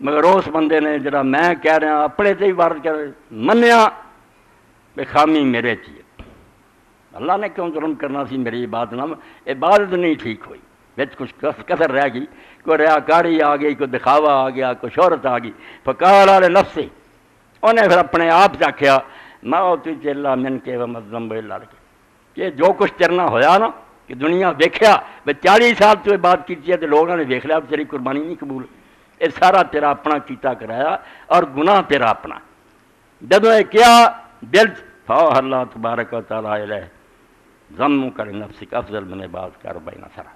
مگر اس بندے نے جڑا میں کہہ رہا اپنے تے ہی وارد کر منیا کہ خامی میرے چیئے، اللہ نے کیوں ظلم کرنا سی میری عبادت نہیں ٹھیک ہوئی، بچ کچھ کسر رہ گئی، کوئی ریاکاری آ گئی، کوئی دکھاوا آ گیا، کوئی شہرت آ گئی، فقال علی نفسی، انہیں پھر اپنے آپ سے آخیا ما اوتیت الا من کے وما الذنب الا لک، کہ جو کچھ تیرنا ہویا نا کہ دنیا ویکھیا بھی 40 سال تو یہ بات کی ہے تو لوگوں نے ویکھ لیا تیری قربانی نہیں قبول، یہ سارا تیرا اپنا کیتا کرایا اور گناہ تیرا اپنا۔ جدو یہ کیا دل فاہ اللہ تبارک و تعالیٰ علیہ ضم کر نفسک افضل من بات کر بین سرا،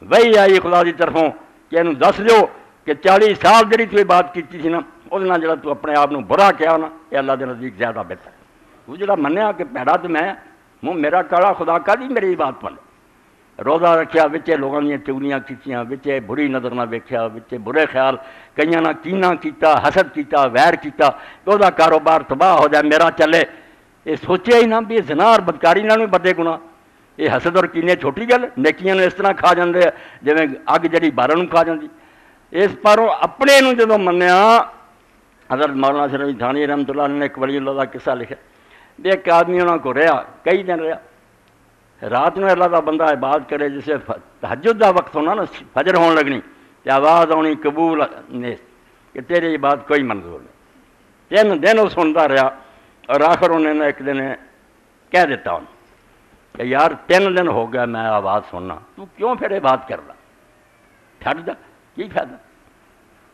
وہی آئی خدا دی طرفوں کہ انہوں دس دیو کہ 40 سال جڑی تو یہ بات کی تھی نا وہ جڑا تو اپنے آپ کو برا کیا نا یہ اللہ کے نزدیک زیادہ بہتر ہے۔ وہ جڑا منیا کہ پیڑا تو میں منہ میرا کالا خدا کا دی میری بات پڑھ روزہ رکھیا وچے لوگوں دیا چگلیاں کیتیاں وچے بری نظر نہ ویکھیا وچے برے خیال کئیاں نہ کینا کیتا حسد کیتا ویر کیتا وہ کاروبار تباہ ہو جائے میرا چلے، یہ سوچے ہی نہ بھی زنا اور بدکاری نہ بڑے گناہ، یہ حسد اور کینے چھوٹی گل نیکیاں اس طرح کھا جاندے جی اگ جڑی بارہ کھا جاندی۔ اس پاروں اپنے جدوں منیا حضرت مولانا شریف تھانی رحمۃ اللہ علیہ نے ایک ولی اللہ کا قصہ لکھا بھی ایک آدمی انہوں کو رہا کئی دن رہا، رات میں اللہ کا بندہ عبادت کرے جسے تہجد کا وقت ہونا نا فجر ہون لگنی تو آواز آنی قبول نہیں کہ تیری بات کوئی منظور نہیں۔ 3 دن وہ سنتا رہا اور آخر انہیں نے ایک دن کہہ دیتا انہوں کہ یار 3 دن ہو گیا میں آواز سننا تو کیوں پھر یہ بات کر رہا چھڈ دا کی فائدہ،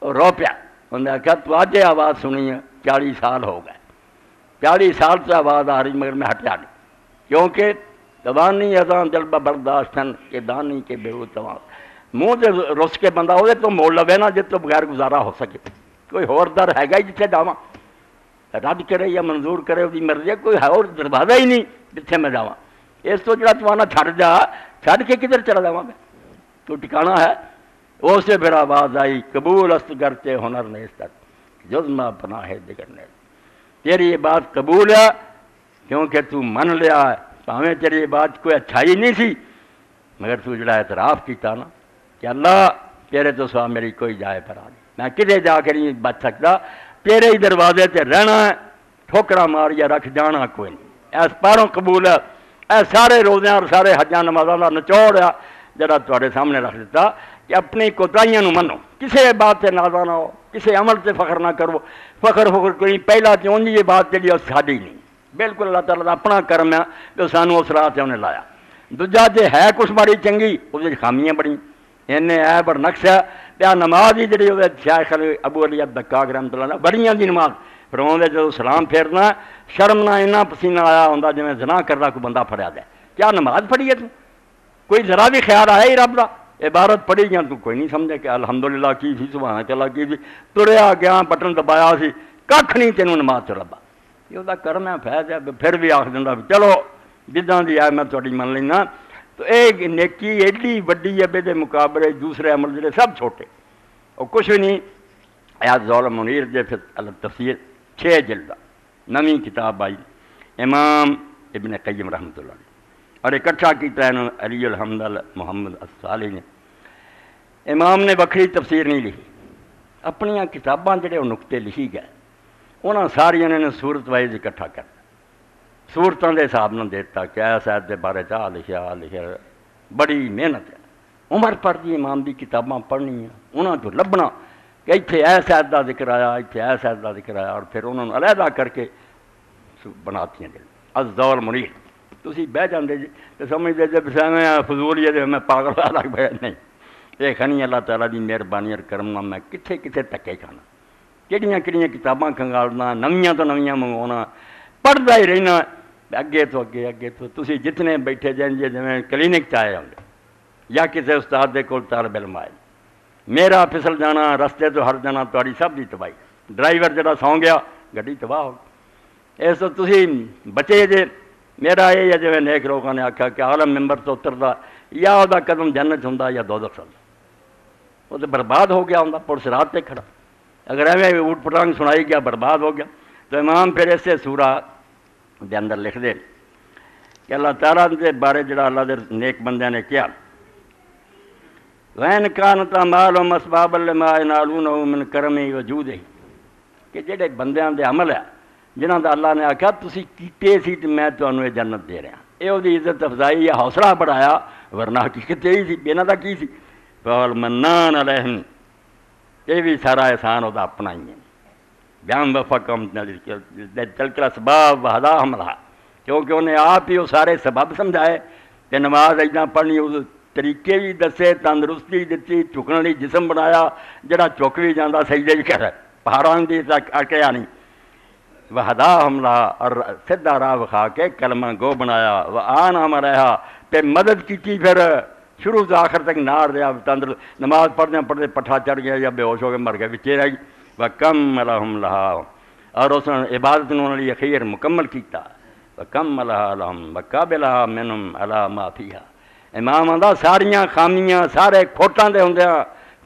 اور رو پیا انہوں نے آخیا تو اج آواز سنی ہے 40 سال ہو گئے 40 سال سے آواز آ رہی مگر میں ہٹیا نہیں کیونکہ دوانی ازاں جلبہ برداشتن کہ دانی کے بے تمام منہ سے رس کے بندہ وہ تو موڑ لوے نا جس تو بغیر گزارا ہو سکے، کوئی ہور در ہے گا ہی جتنے جاواں رد کرے یا منظور کرے وہ مرضی ہے، کوئی اور دروازہ ہی نہیں جتنے میں جاواں۔ اس تو جڑا تو آنا چھڑ جا چھڑ کے کدھر چلا جاواں میں، تو ٹھکانا ہے۔ اس سے پھر آواز آئی قبول است گرچہ ہنر نیست جزما پناہ دگر نے، تیری یہ بات قبول ہے کیونکہ تو من لیا ہے پاویں تیری یہ بات کوئی اچھائی نہیں سی مگر تو جڑا اعتراف کیتا نا کہ اللہ تیرے تو سوا میری کوئی جائے پر آ نہیں، میں کدے جا کے نہیں بچ سکتا، تیرے ہی دروازے تے رہنا ہے، ٹھوکرا مار یا رکھ جانا کوئی نہیں۔ ایس پاروں قبول ہے، اے سارے روزیاں اور سارے حجاں نمازاں دا نچوڑ ہے جڑا تواڈے سامنے رکھ دیتا کہ اپنی کوتاہیاں نو منو، کسے بات سے نازا نہ ہو، کسے عمل سے فخر نہ کرو، فخر کوئی پہلا کیوں نہیں، یہ بات جڑی ساڈی نہیں، بالکل اللہ تعالیٰ دا اپنا کرم ہے کہ سانو اس راہ تے انہیں لایا۔ دوجا جے ہے کچھ بڑی چنگی اس خامیاں بڑی انہیں عیب اور نقص ہے پیا نماز ہی جڑی وہ شیخ ابو علی الدقاق رحمۃ اللہ بڑیاں دی نماز فرماؤں جدو سلام پھیرنا شرم نہ اینا پسینہ آیا ہوندا جویں زنا کردا کوئی بندہ پھڑیا جائے، کیا نماز پڑھی ہے تو کوئی ذرا بھی خیال آیا ہی رب دا عبارت پڑھی گیا تو کوئی نہیں سمجھے کہ الحمدللہ کی سی سبحان اللہ کی سی تریا گیا بٹن دبایا سی کھ نہیں تینوں نماز چ لبا، یہ وہ کرم ہے فیض ہے پھر بھی آخ دینا بھی چلو جداں دی ہے میں تھوڑی من لینا۔ تو ایک نیکی ایڈی وڈی ہے بے دے مقابلے دوسرے عمل جڑے سب چھوٹے اور کچھ بھی نہیں۔ آیات ذول منیر جے پھر تفسیر 6 جلدہ نویں کتاب آئی امام ابن قیم رحمۃ اللہ علیہ اور اکٹھا کیتا ہے علی الحمد محمد الصالح نے۔ امام نے وکری تفسیر نہیں لکھی، اپنیاں کتاباں جڑے وہ نقطے لکھی گئے انہاں ساریاں نے صورت وائز اکٹھا کر صورتوں کے حساب نہ دیتا کہ ایس ایت کے بارے چاہ لکھا بڑی محنت ہے عمر پر دی امام دی کتاباں پڑھنی انہاں تو لبنا کہ اتنے ایس ایت کا ذکر آیا اتنے ایس ایت کا ذکر آیا اور پھر انہوں نے علیحدہ کر کے بناتی ہیں الذول منیر۔ تسی بہ جاندے جی تو سمجھتے جب میں فضول یہ میں پاگل الگ بہ نہیں، یہ کھنی اللہ تعالیٰ دی مہربانی اور کرم نہ میں کتنے کتنے تکے کھانا کہڑیاں کہڑیاں کتاباں کنگالنا نویاں تو نویاں منگوانا پڑھتا ہی رہنا اگے تو اگے تو تسی جتنے بیٹھے جائیں جی کلینک چاہے ہوں یا کسی استاد دے کول طالب علم آئے میرا پھسل جانا رستے تو ہر جانا تاری سب دی تباہی، ڈرائیور جڑا سو گیا گڈی تباہ ہو اس تو تسی بچے جے۔ میرا یہ جی نیک لوگوں نے آخیا کہ عالم ممبر تو اترتا یا وہ قدم جنت ہوں یا دوزخ ہوں، وہ تو برباد ہو گیا ہوں پولیس رات تے کھڑا، اگر ایویں اوٹ پٹانگ سنائی گیا برباد ہو گیا۔ تو امام پھر اسے سورہ دے اندر لکھ دے کہ اللہ تعالیٰ دے بارے جڑا اللہ دے نیک بندے نے کیا وین کانت اعمالہم اسبابا لما ینالونہ من کرم وجودہ کہ جڑے بندیاں دے عمل ہے جنہاں دا اللہ نے آکھا تسی کیتے سی تے میں تانوں یہ جنت دے رہا، یہ وہ عزت افزائی یا حوصلہ بڑھایا ورنہ حقیقت یہی سی انہاں دا کی سی فالمنان علیہم، یہ بھی سارا احسان وہ اپنا ہی ہے بیان وفقم تلک الاسباب وہداہم لہا، کیونکہ انہیں آپ ہی وہ سارے سبب سمجھائے کہ نماز اتنا پڑھنی اس طریقے بھی دسے، تندرستی دیتی، چکن لی جسم بنایا جڑا چک بھی جانا سجدے بھی کر پہاڑاں دی اٹکیا نہیں، وحدا حملہ اور سیدھا راہ وکھا کے کلمہ گو بنایا، وہ آن ہم رہا پہ مدد کی پھر شروع سے آخر تک نار رہا تندر نماز پڑھنے پڑھتے پٹھا چڑھ گیا یا بے ہوش ہو کے مر گیا بچے رہی وَكَمَّلَهُمْ لَهَا، اور اس نے عبادت انہوں نے اخیر مکمل کیتا، وَكَمَّلَهَا لَهُمْ وَقَابِلَهَا مِنْهُمْ عَلَى مَا فِيهَا، امام آندا ساریاں خامیاں سارے کھوٹاں دے ہوندیاں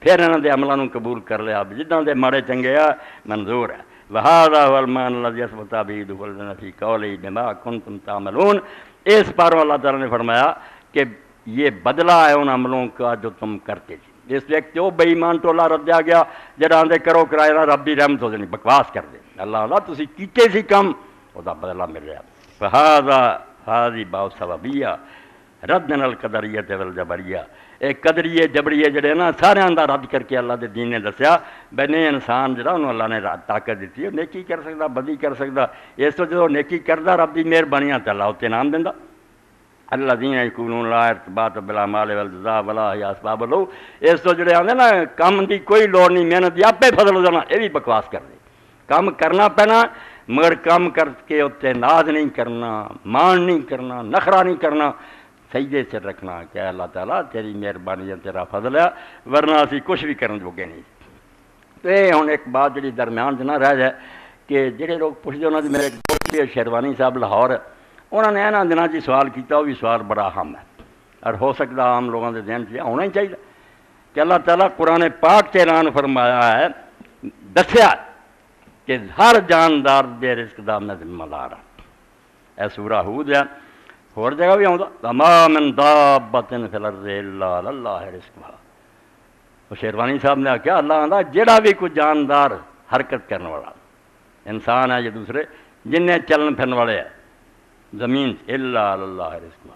پھر انہاں دے عملاں نوں قبول کر لیا، جداں دے ماڑے چنگے آ منظور ہے، وَهَذَا هُوَ الْمَعْنَى الَّذِي أَثْبَتَ بِهِ دُخُولَ فِي قَوْلِهِ بِمَا كُنتُمْ تَعْمَلُونَ، اس پر اللہ تعالیٰ نے فرمایا کہ یہ بدلہ ہے ان عملوں کا جو تم کرتے تھے۔ اس وقت وہ بے ایمان ٹولا رد دیا گیا جڑا آندے کرو کرائے نہ رب دی رحمت ہو جانی بکواس کر دے، اللہ تسی کیتے سی کم وہ بدلہ مل رہا، فہذا ہذی باؤ سببیہ ردن القدریت والجبریہ، ایک قدریے جبریے جڑے نا سارے دا رد کر کے اللہ دے دین نے دسیا بنے انسان جڑا انہوں اللہ نے طاقت دیتی ہے نیکی کر سکتا بدی کر سکتا، اس تو جو نیکی کردا رب دی مہربانیاں تے اللہ اتنے انعام دیندا، الذین یقولون لا ارتباط بالاعمال والجزاء ولا ہی اسباب لو، اس تو جڑے آندے نا کام دی کوئی لوڑ نہیں محنت دی آپے فضل ہو جانا، یہ بھی بکواس کر دے، کام کرنا پینا مگر کام کر کے اتنے ناز نہیں کرنا، مان نہیں کرنا، نخرا نہیں کرنا، سجدے سے رکھنا کہ اللہ تعالیٰ تیری مہربانی ہے تیرا فضل ہے ورنہ اسی کچھ بھی کرنے جوگے نہیں۔ تو یہ ہوں ایک بات جڑی درمیان جنا رہ جائے کہ جڑے لوگ پوچھتے انہوں نے میرے دوست شیروانی صاحب لاہور انہوں نے انہوں دنوں جی سوال کیتا، وہ بھی سوال بڑا اہم ہے اور ہو سکتا عام لوگوں کے ذہن سے ہونا ہی چاہیے کہ اللہ تعالیٰ قرآن پاک سے اعلان فرمایا ہے دسیا کہ ہر جاندار دے رزق دا میں ذمہ دار ہوں، اے سورہ ہود ہے، اور جگہ بھی آؤں وما من دابۃ فی الارض الا علی اللہ رزقھا، وہ شیروانی صاحب نے کہا اللہ آندا جڑا بھی کوئی جاندار حرکت کرنے والا انسان ہے یا دوسرے جنہیں چلن پھرن والے ہے زمین الا علی اللہ رزقھا،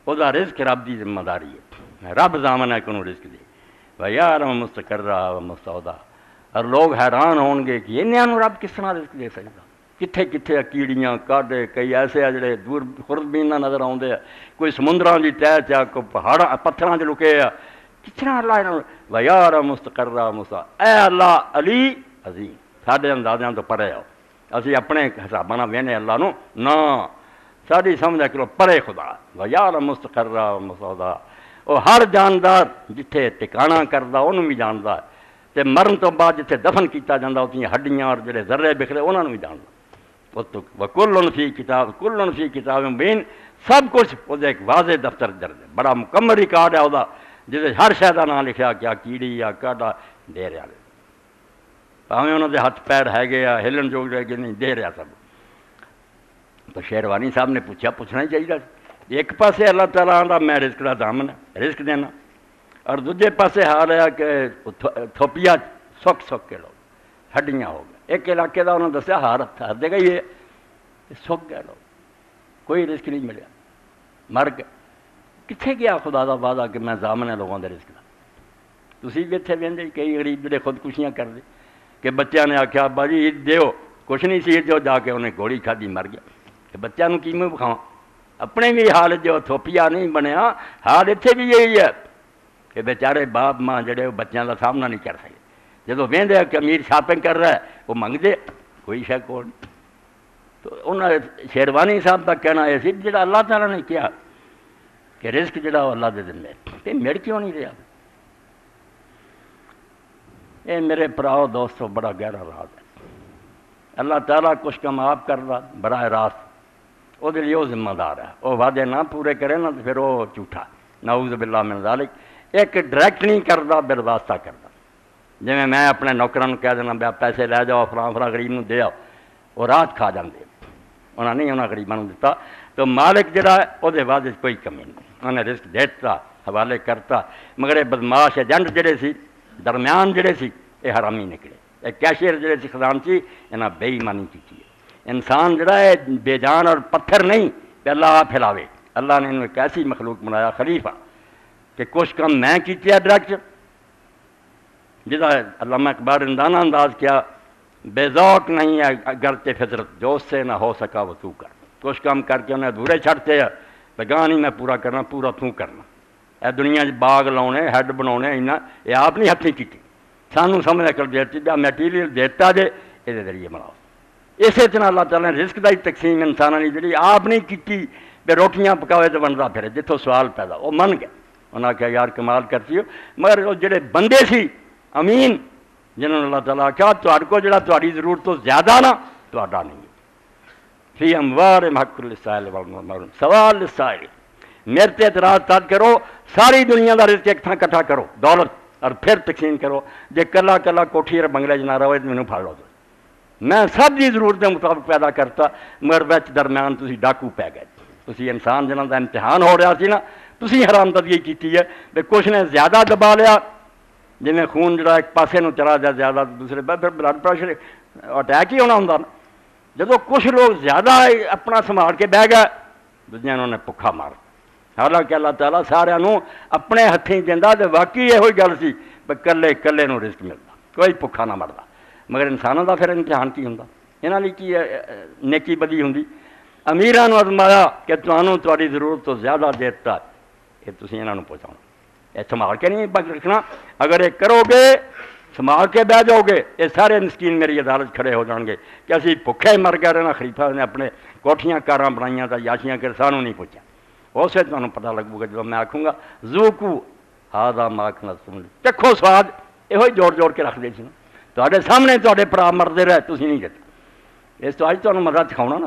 وہ دا رزق رب دی ذمہ داری ہے، رب ضامن ہے کہ انہوں رزق دے، وَيَعْلَمُ مُسْتَقَرَّهَا وَمُسْتَوْدَاهَا، اور لوگ حیران ہون گے کہ انہوں رب کس طرح رزق دے سکتا، کتھے کتھے کیڑیاں کاڈے کئی ایسے جڑے دور خوردبین نہ نظر آؤندے ہیں، کوئی سمندراں دی تہہ چا کوئی پہاڑاں پتھراں چ لکے ہیں، کس طرح اللہ انہوں وَيَعْلَمُ مُسْتَقَرَّهَا وَمُسْتَوْدَاهَا، اے اللہ علی عظیم ساڈے اندازیاں تو پرے آؤ، اسی اپنے حساباں نال وہنے اللہ نو نہ ساری سمجھ کرو پرے خدا، وَيَعْلَمُ مُسْتَقَرَّهَا وَمُسْتَوْدَاهَا، وہ ہر جاندار جتھے ٹکانا کردا انہوں بھی جاندا ہے تے مرن تو بعد جتھے دفن کیتا جاندا اوتھیں ہڈیاں اور جڑے ذرے بکھرے انہوں بھی جاندا، وَكُلٌّ فِي کتاب کُلٌّ فِی کتاب مبین، سب کچھ وہ ایک واضح دفتر درج ہے، بڑا مکمل ریکارڈ ہے وہ جس ہر شے دا نام لکھا کیا کیڑی یا کاڈا دے رہا ہے، پاویں انہوں دے ہاتھ پیر ہے گیا ہلن جو رہ گئے نہیں دے رہا سب۔ تو شیروانی صاحب نے پوچھنا ہی چاہیے، ایک پاسے اللہ تعالیٰ آندا میں رزق دا ضامن ہے رزق دینا، اور دوجے پاسے حال ہے کہ تھوپیا سک کے لوگ ہڈیاں ہو گئے، ایک علاقے دا انہوں نے دسیا ہر جگہ ہی ہے سک گئے لوگ، کوئی رزق نہیں ملیا مر گئے، کتنے گیا خدا دا وعدہ کہ میں ضامن ہے لوگوں دے رزق دا، تسی بھی اتنے وہدے کئی غریب جڑے خودکشیاں کر دے کہ بچیاں نے آخیا ابا جی عید دیو، کچھ نہیں سی عید دیو، جا کے انہیں گولی کھادی مر گیا، کہ بچوں کو کی منہ بکھاواں، اپنے بھی حال جو تھوپیا نہیں بنیا حال اتنے بھی یہی ہے کہ بیچارے باپ ماں جڑے وہ بچوں کا سامنا نہیں کر سکے، جدو وہدے کہ امیر شاپنگ کر رہا ہے وہ منگتے کوئی شے کو نہیں، تو انہوں نے شیروانی صاحب کا کہنا یہ سی جڑا اللہ تعالیٰ نے کیا کہ رزق جڑا وہ اللہ دے دن میں مڑ کیوں نہیں رہا، یہ میرے پراؤ دوستوں بڑا گہرا راز ہے، اللہ تعالیٰ کچھ کام آپ کر رہا براہ راست وہ لیے وہ ذمہ دار ہے، وہ وعدے نہ پورے کرے نا تو پھر وہ جھوٹا نعوذ باللہ من ذالک، ایک ڈائریکٹ نہیں کرتا بالواسطہ کرتا، جی میں اپنے نوکراں کہہ دینا بیا پیسے لے جاؤ فلاں غریب نو دے آؤ، وہ رات کھا جاندے، انہوں نے انہوں غریباں نو دتا، تو مالک جڑا ہے وہ وعدے کوئی کمی نہیں، انہیں رزق دیتا حوالے کرتا، مگر یہ بدماش ایجنٹ جڑے سی درمیان جڑے سی یہ حرامی نکلے، یہ کیشیئر جڑے سی خزانچی انہیں بے ایمانی کی ہے، انسان جڑا ہے بے جان اور پتھر نہیں کہ اللہ پھیلاوے، اللہ نے انہوں ایک ایسی مخلوق بنایا خلیفہ کہ کچھ کم میں کیتے ڈائریکٹ، جدا علامہ اقبال رندانہ انداز کیا بے ذوق نہیں ہے اگرچہ فطرت جو اس سے نہ ہو سکا وہ تو کر، کچھ کم کر کے انہیں ادھورے چھڑتے ہیں گاہ نہیں میں پورا کرنا، پورا تو کرنا. اے دنیا باغ لاؤنے، ہیڈ بنا اینا یہ آپ نہیں ہاتھی کی، سانوں سمجھ کر دیتی جا میٹیریل دیتا جے یہ ذریعے بناؤ. اسی طرح اللہ تعالیٰ نے رزق کی تقسیم انسانوں کی جی آپ نہیں کی بھی روٹیاں پکاوے تو بنتا پھرے، جتوں سوال پیدا وہ من گیا. انہوں نے کہا یار کمال کرتی ہو، مگر وہ جڑے بندے سی امین جنہوں نے اللہ تعالیٰ کہا تہاڈے کو جڑا تہاڈی ضرورت تو زیادہ نا تہاڈا نہیں فی اموار حق للسائل والمحروم، سوال للسائل. میرے تے اعتراض تد کرو ساری دنیا کا رزق ایک تھاں کٹھا کرو دولت اور پھر تقسیم کرو. جے کلا کلا کوٹھی اور بنگلے چ نہ رہے تو مینوں پھڑ لو. میں سب کی ضرورت کے مطابق پیدا کرتا، مگر بچ درمیان تسی ڈاکو پی گئے. تسی انسان جنہوں کا امتحان ہو رہا سی نا، تسی حرامزادگی کی ہے بھی کچھ نے زیادہ دبا لیا، جی خون جڑا ایک پاسے نو چلا جائے زیادہ دوسرے پھر بلڈ پریشر اٹیک ہی ہونا ہوں نا. جب کچھ لوگ زیادہ اپنا سنبھال کے بہ گئے دوجیاں انہوں نے بھکھا مار. حالانکہ اللہ تعالیٰ سارا اپنے ہاتھیں دینا تو واقعی یہ گل سی بھی کلے کلے نو رزق ملتا، کوئی بھکھا نہ مرتا. مگر انسانوں کا پھر امتحان کی ہوں، یہاں لی کی نیکی بدی ہوں. امیران ازمایا کہ تمہوں تاری ضرورت تو زیادہ دیتا، یہ تھی یہاں پہنچاؤ، یہ سنبھال کے نہیں رکھنا. اگر یہ کرو گے سنبھال کے بہ جاؤ گے یہ سارے مسکین میری عدالت کھڑے ہو جان گے کہ اسی بھکھے مر گئے رہنا. خلیفہ نے اپنے کوٹھیاں کاراں بنائیاں تو یاشیاں کر سانوں نہیں پوچھا. اسے تمہیں پتہ لگو گا جب میں آکھوں گا ذوقو ہاذا ما کنزتم، چکھو سواد. یہ جوڑ جوڑ کے رکھ دے سی تے سامنے تے پرا مرتے رہے تھی نہیں دیتے. اس تو اج تمہیں مزہ دکھاؤنا نا.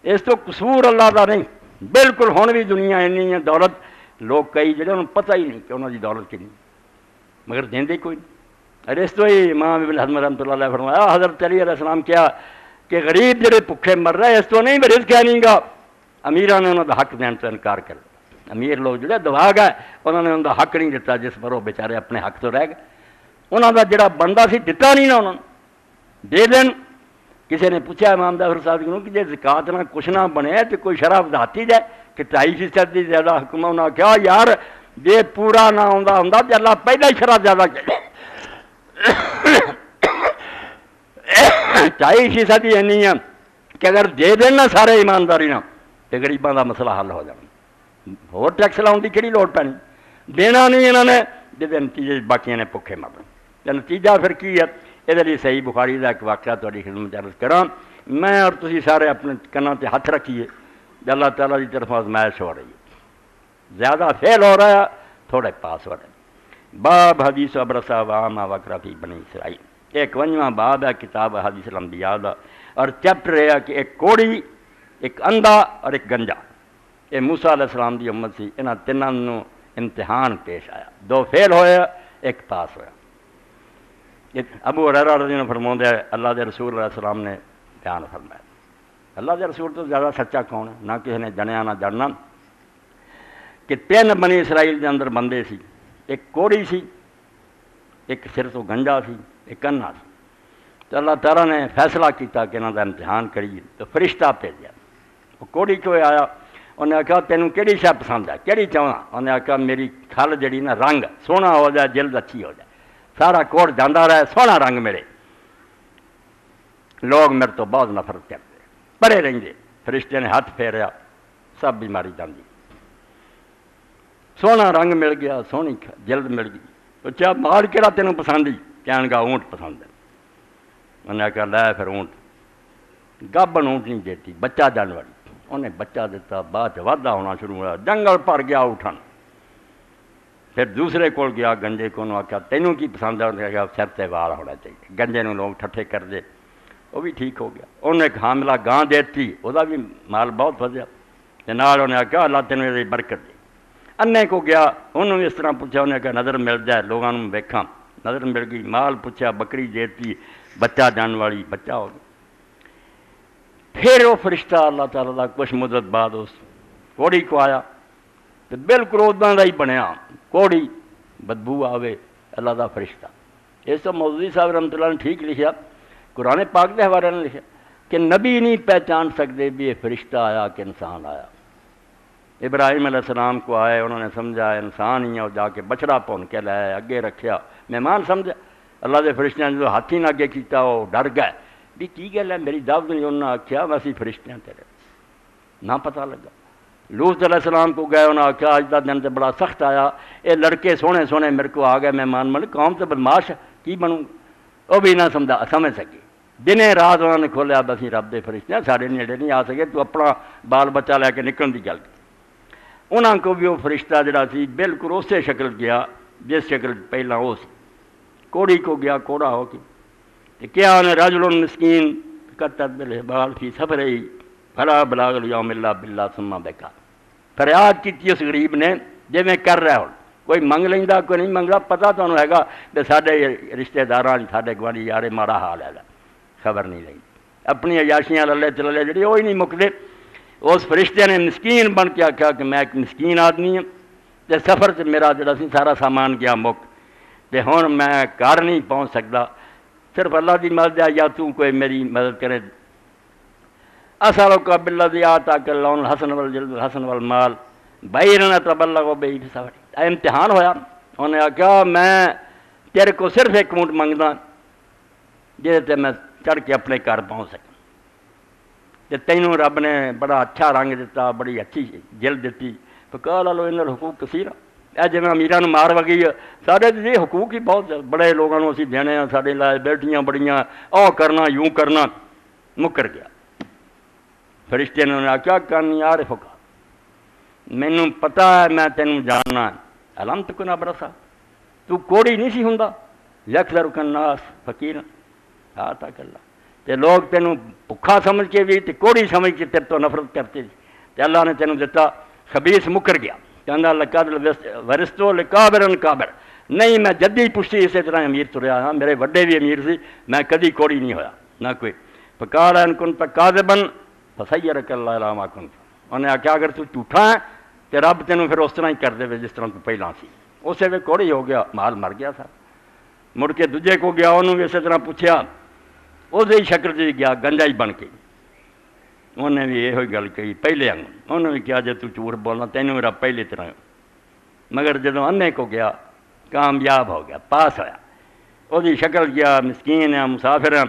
اس تو قصور اللہ کا نہیں بالکل. ہوں بھی دنیا اینی ہے دولت، لوگ کئی جڑے انہوں پتہ ہی نہیں کہ انہوں کی دولت کنی مگر دیں کوئی نہیں. ارے اس تو ہی امام ابن حزم رحمۃ اللہ علیہ فرمایا حضرت علی علیہ السلام کیا کہ غریب جڑے بھکھے مر رہے اس تو نہیں بھی رزق ہے نہیں گا. امیران نے انہوں کا حق دین تو انکار کر دیا. امیر لوگ جڑے دبا گئے انہوں نے ان کا حق نہیں دیتا جس پر وہ بیچارے اپنے حق تو رہ گئے. انہوں کا جڑا بندہ سی دتا نہیں نا انہوں نے دے دین. کسی نے پوچھا امام ظاہر صاحب کو کہ جی زکات نہ کچھ نہ بنے تو کوئی شرح وضاحتی جائے کہ 2.5% کی زیادہ حکم. انہوں نے کہا یار جی پورا نہ آتا ہوں تو اللہ پہلے ہی شرح زیادہ 2.5% ہی اینی ہے کہ اگر دے دین نہ سارے ایمانداری نہ تو غریباں کا مسئلہ حل ہو جانا. ہور ٹیکس لاؤن کی کہڑی لوڑ پینی. دینا نہیں انہوں نے جی نتیجے باقی نے بھکھے مرنا. نتیجہ پھر کی ہے یہ لیے صحیح بخاری کا ایک واقعہ تاری خدمت عرض کراں. میں اور تسی سارے اپنے کناں تے ہاتھ رکھیے. اللہ تعالیٰ کی طرف آزمائش ہو رہی ہے، زیادہ فیل ہو رہا ہے تھوڑے پاس ہو رہے ہیں. باب حدیث ابرسا واما وکرا فی بنی اسرائیل. 51واں باب ہے کتاب حدیث الانبیاء دا، اور چیپٹر یہ ہے کہ ایک کوڑی، ایک اندھا اور ایک گنجا. یہ موسیٰ علیہ السلام دی امت سی. انہاں تیناں نوں امتحان پیش آیا، 2 فیل ہوئے ایک پاس ہوا. ابو ہریرہ رضی اللہ عنہ فرماتے ہیں اللہ دے رسول علیہ السلام نے بیان فرمایا. اللہ دے رسول تو زیادہ سچا کون ہے، نہ کسی نے جنیا نہ جاننا، کہ 3 بنی اسرائیل دے اندر بندے سی. ایک کوڑی سی، ایک سر تو گنجا سی، ایک انا سی. تو اللہ تعالیٰ نے فیصلہ کیتا کہ انہوں کا امتحان کریے تو فرشتہ بھیجا. وہ کوڑی کو آیا، انہیں آخیا تینوں کہڑی شے پسند ہے، کہڑی چاہنا. انہیں آخیا میری کھل جڑی نا رنگ سونا ہو جائے، جلد اچھی ہو جائے، سارا کوڑ جانا رہے، سونا رنگ میرے. لوگ میرے تو بہت نفرت کرتے پڑے رہتے. فرشتے نے ہاتھ پھیریا، سب بیماری جاندی. سونا رنگ مل گیا، سونی جلد مل گئی. پوچھا مال کہڑا تینوں پسند ہی؟ کہنے گا اونٹ پسند ہے. انہیں کہا لے پھر اونٹ. گابن اونٹ نہیں دیتی، بچہ جان والی. انہیں بچہ دیتا، بعد واضح ہونا شروع ہوا، جنگل پر گیا اٹھن. پھر دوسرے کول گیا گنجے کو، آخیا تینوں کی پسند ہے؟ انہیں کہا سر تے وال ہونا چاہیے. گنجے نوں لوگ ٹھٹھے کر دے، وہ بھی ٹھیک ہو گیا. انہیں ایک حاملہ گاں دیتی، وہ بھی مال بہت ودیا. نال انہیں آخیا اللہ تینوں یہ برکت دے. انے کو گیا، انہوں نے اس طرح پوچھا، انہیں کہا نظر مل جائے لوگوں نے ویکھاں. نظر مل گئی. مال پوچھا، بکری دیتی، بچہ جان والی، بچہ ہو گیا. پھر وہ فرشتہ اللہ تعالیٰ کا کچھ مدت بعد اس کوڑی کو آیا تو بالکل اداں کا ہی بنیا. کوڑی بدبو آوے، اللہ کا فرشتہ. اس تو مودودی صاحب رحمۃ اللہ نے ٹھیک لکھا، قرآن پاک کے حوالے نے لکھا کہ نبی نہیں پہچان سکتے بھی یہ فرشتہ آیا کہ انسان آیا. ابراہیم علیہ السلام کو آئے، انہوں نے سمجھا انسان ہی ہے، اور جا کے بچڑا پون کے لائے، اگے رکھیا، مہمان سمجھا. اللہ کے فرشتے نے جو ہاتھی نہ اگے کیتا وہ ڈر گئے بھی کی گل ہے میری دعوت نہیں. انہوں نے آخیا ویسی فرشتے تیرے نہ پتہ لگا. لوط علیہ السلام کو گئے، انہوں نے آخیا اج دا دن تو بڑا سخت آیا، یہ لڑکے سونے سونے میرے کو آ گئے، میں مان قوم تو بدماش کی بنوں، وہ بھی نہ سمجھ سکے۔ دنے رات انہوں نے کھولیا بس رب دے فرشتے ہیں سارے نیڑے نہیں آ سکے، تو اپنا بال بچہ لے کے نکلن کی گل کی۔ انہوں کو بھی وہ فرشتہ جڑا سی بالکل اسی شکل گیا جس شکل پہلا وہ سی، کوڑی کو گیا کوڑا ہو کے کیا انہیں رجل مسکین قطت بالحبال فی سفرہ فلا بلاغ الیوم الا باللہ ثم بکا، فریاد کی اس غریب نے جی میں کر رہا ہوں، کوئی منگ لینا کوئی نہیں منگتا، پتہ تو ہے گا کہ سارے رشتے داران سارے گوانی یارے ماڑا حال ہے، خبر نہیں لگی، اپنی عیاشیاں للے چلے جڑی وہی نہیں مکتے۔ اس فرشتے نے مسکین بن کے آخیا کہ میں ایک مسکین آدمی ہوں، تے سفر سے میرا جڑا سی سارا سامان گیا مک، تے ہوں میں گھر نہیں پہنچ سکتا، صرف اللہ کی مدد ہے یا تو کوئی میری مدد کرے۔ اسألک بالذی آتاک اللون الحسن والجلد الحسن والمال بیرنا تبلغ بہ فی سفر، امتحان ہویا، انہوں نے آخیا میں تیرے کو صرف ایک اونٹ منگدا جہدے تے میں چڑھ کے اپنے گھر پہنچ سکوں، تے تینوں رب نے بڑا اچھا رنگ دیتا، بڑی اچھی جلد دیتی، فقال لو ان الحقوق کثیرہ، اے جی امیراں مار وگی سارے جی حقوق ہی بہت بڑے لوگوں اسی دینے ہیں، سارے لائے بیٹیاں بڑیاں او کرنا یوں کرنا، مکر گیا۔ فرشتے نے آخیا کانی عارفک، مینوں پتہ ہے میں تینوں جاننا ہے، علم تکن ابرصا، تو کوڑی نہیں سی ہوندا، یکثرک الناس فقیرا آتاک اللہ، تے لوگ تینوں بھکھا سمجھ کے بھی تے کوڑی سمجھ کے تیرے تو نفرت کرتے تے اللہ نے تینوں دیتا، خبیث مکر گیا، کہندا لقد ورثتو لکابر کابر، نہیں میں جدی پشتی اسی طرح امیر تریا ہاں، میرے وڈے بھی امیر سی، میں کدی کوڑی نہیں ہویا نہ کوئی۔ فقال ان کنت کاذبا فسیرک اللہ الی ما کنت، انہوں نے آخیا اگر تو جھوٹا ہے تو رب تینوں پھر اس طرح ہی کر دے جس طرح تو پہلا سی، اسے وی کوڑی ہو گیا، مال مر گیا سا۔ مڑ کے دوجے کو گیا، انہوں بھی اسی طرح پوچھا، اسی شکل سے گیا گنجا ہی بن کے، انہیں بھی یہ گل کہی پہلے آنگوں، انہوں نے کیا جے تو جھوٹ بولنا تینوں میرا پہلے طرح، مگر جدوں انے کو گیا کامیاب ہو گیا، پاس ہویا، وہی شکل گیا مسکین ہے مسافر ہے،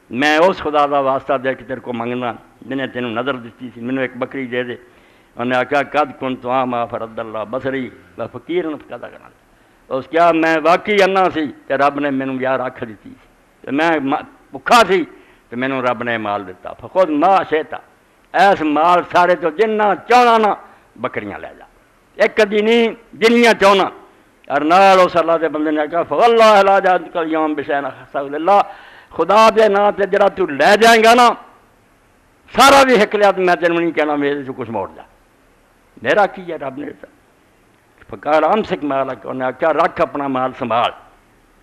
میں اس خدا کا واسطہ دے کے تیرے کو منگنا جنہیں تینوں نظر دیتی سی، مینوں ایک بکری دے دے۔ انہوں نے آخیا قد کنت عاما فرد اللہ بصری و فقیرا فقد کرنا، اس کیا میں واقعی انا سی کہ رب نے مینوں یار آنکھ دیتی سی، میں بھکھا سی تو مینوں رب نے مال دیتا، فخذ ما شئتا، ایس مال سارے تو جنہ چاہنا نا بکریاں لے جا، ایک کدی نہیں جنیاں چاہنا۔ اور نال اس اللہ دے بندے نے کہا فواللہ لا جادک اليوم بشیء خصہ اللہ، خدا دے نا تے جڑا تو لے جائیں گا نا سارا بھی ہک لیا تو میں تینوں نہیں کہنا میرے سے کچھ موڑ جا، میرا کی ہے رب نے دیتا۔ فقال امسک مالک، انہوں نے آخیا رکھ اپنا مال سنبھال،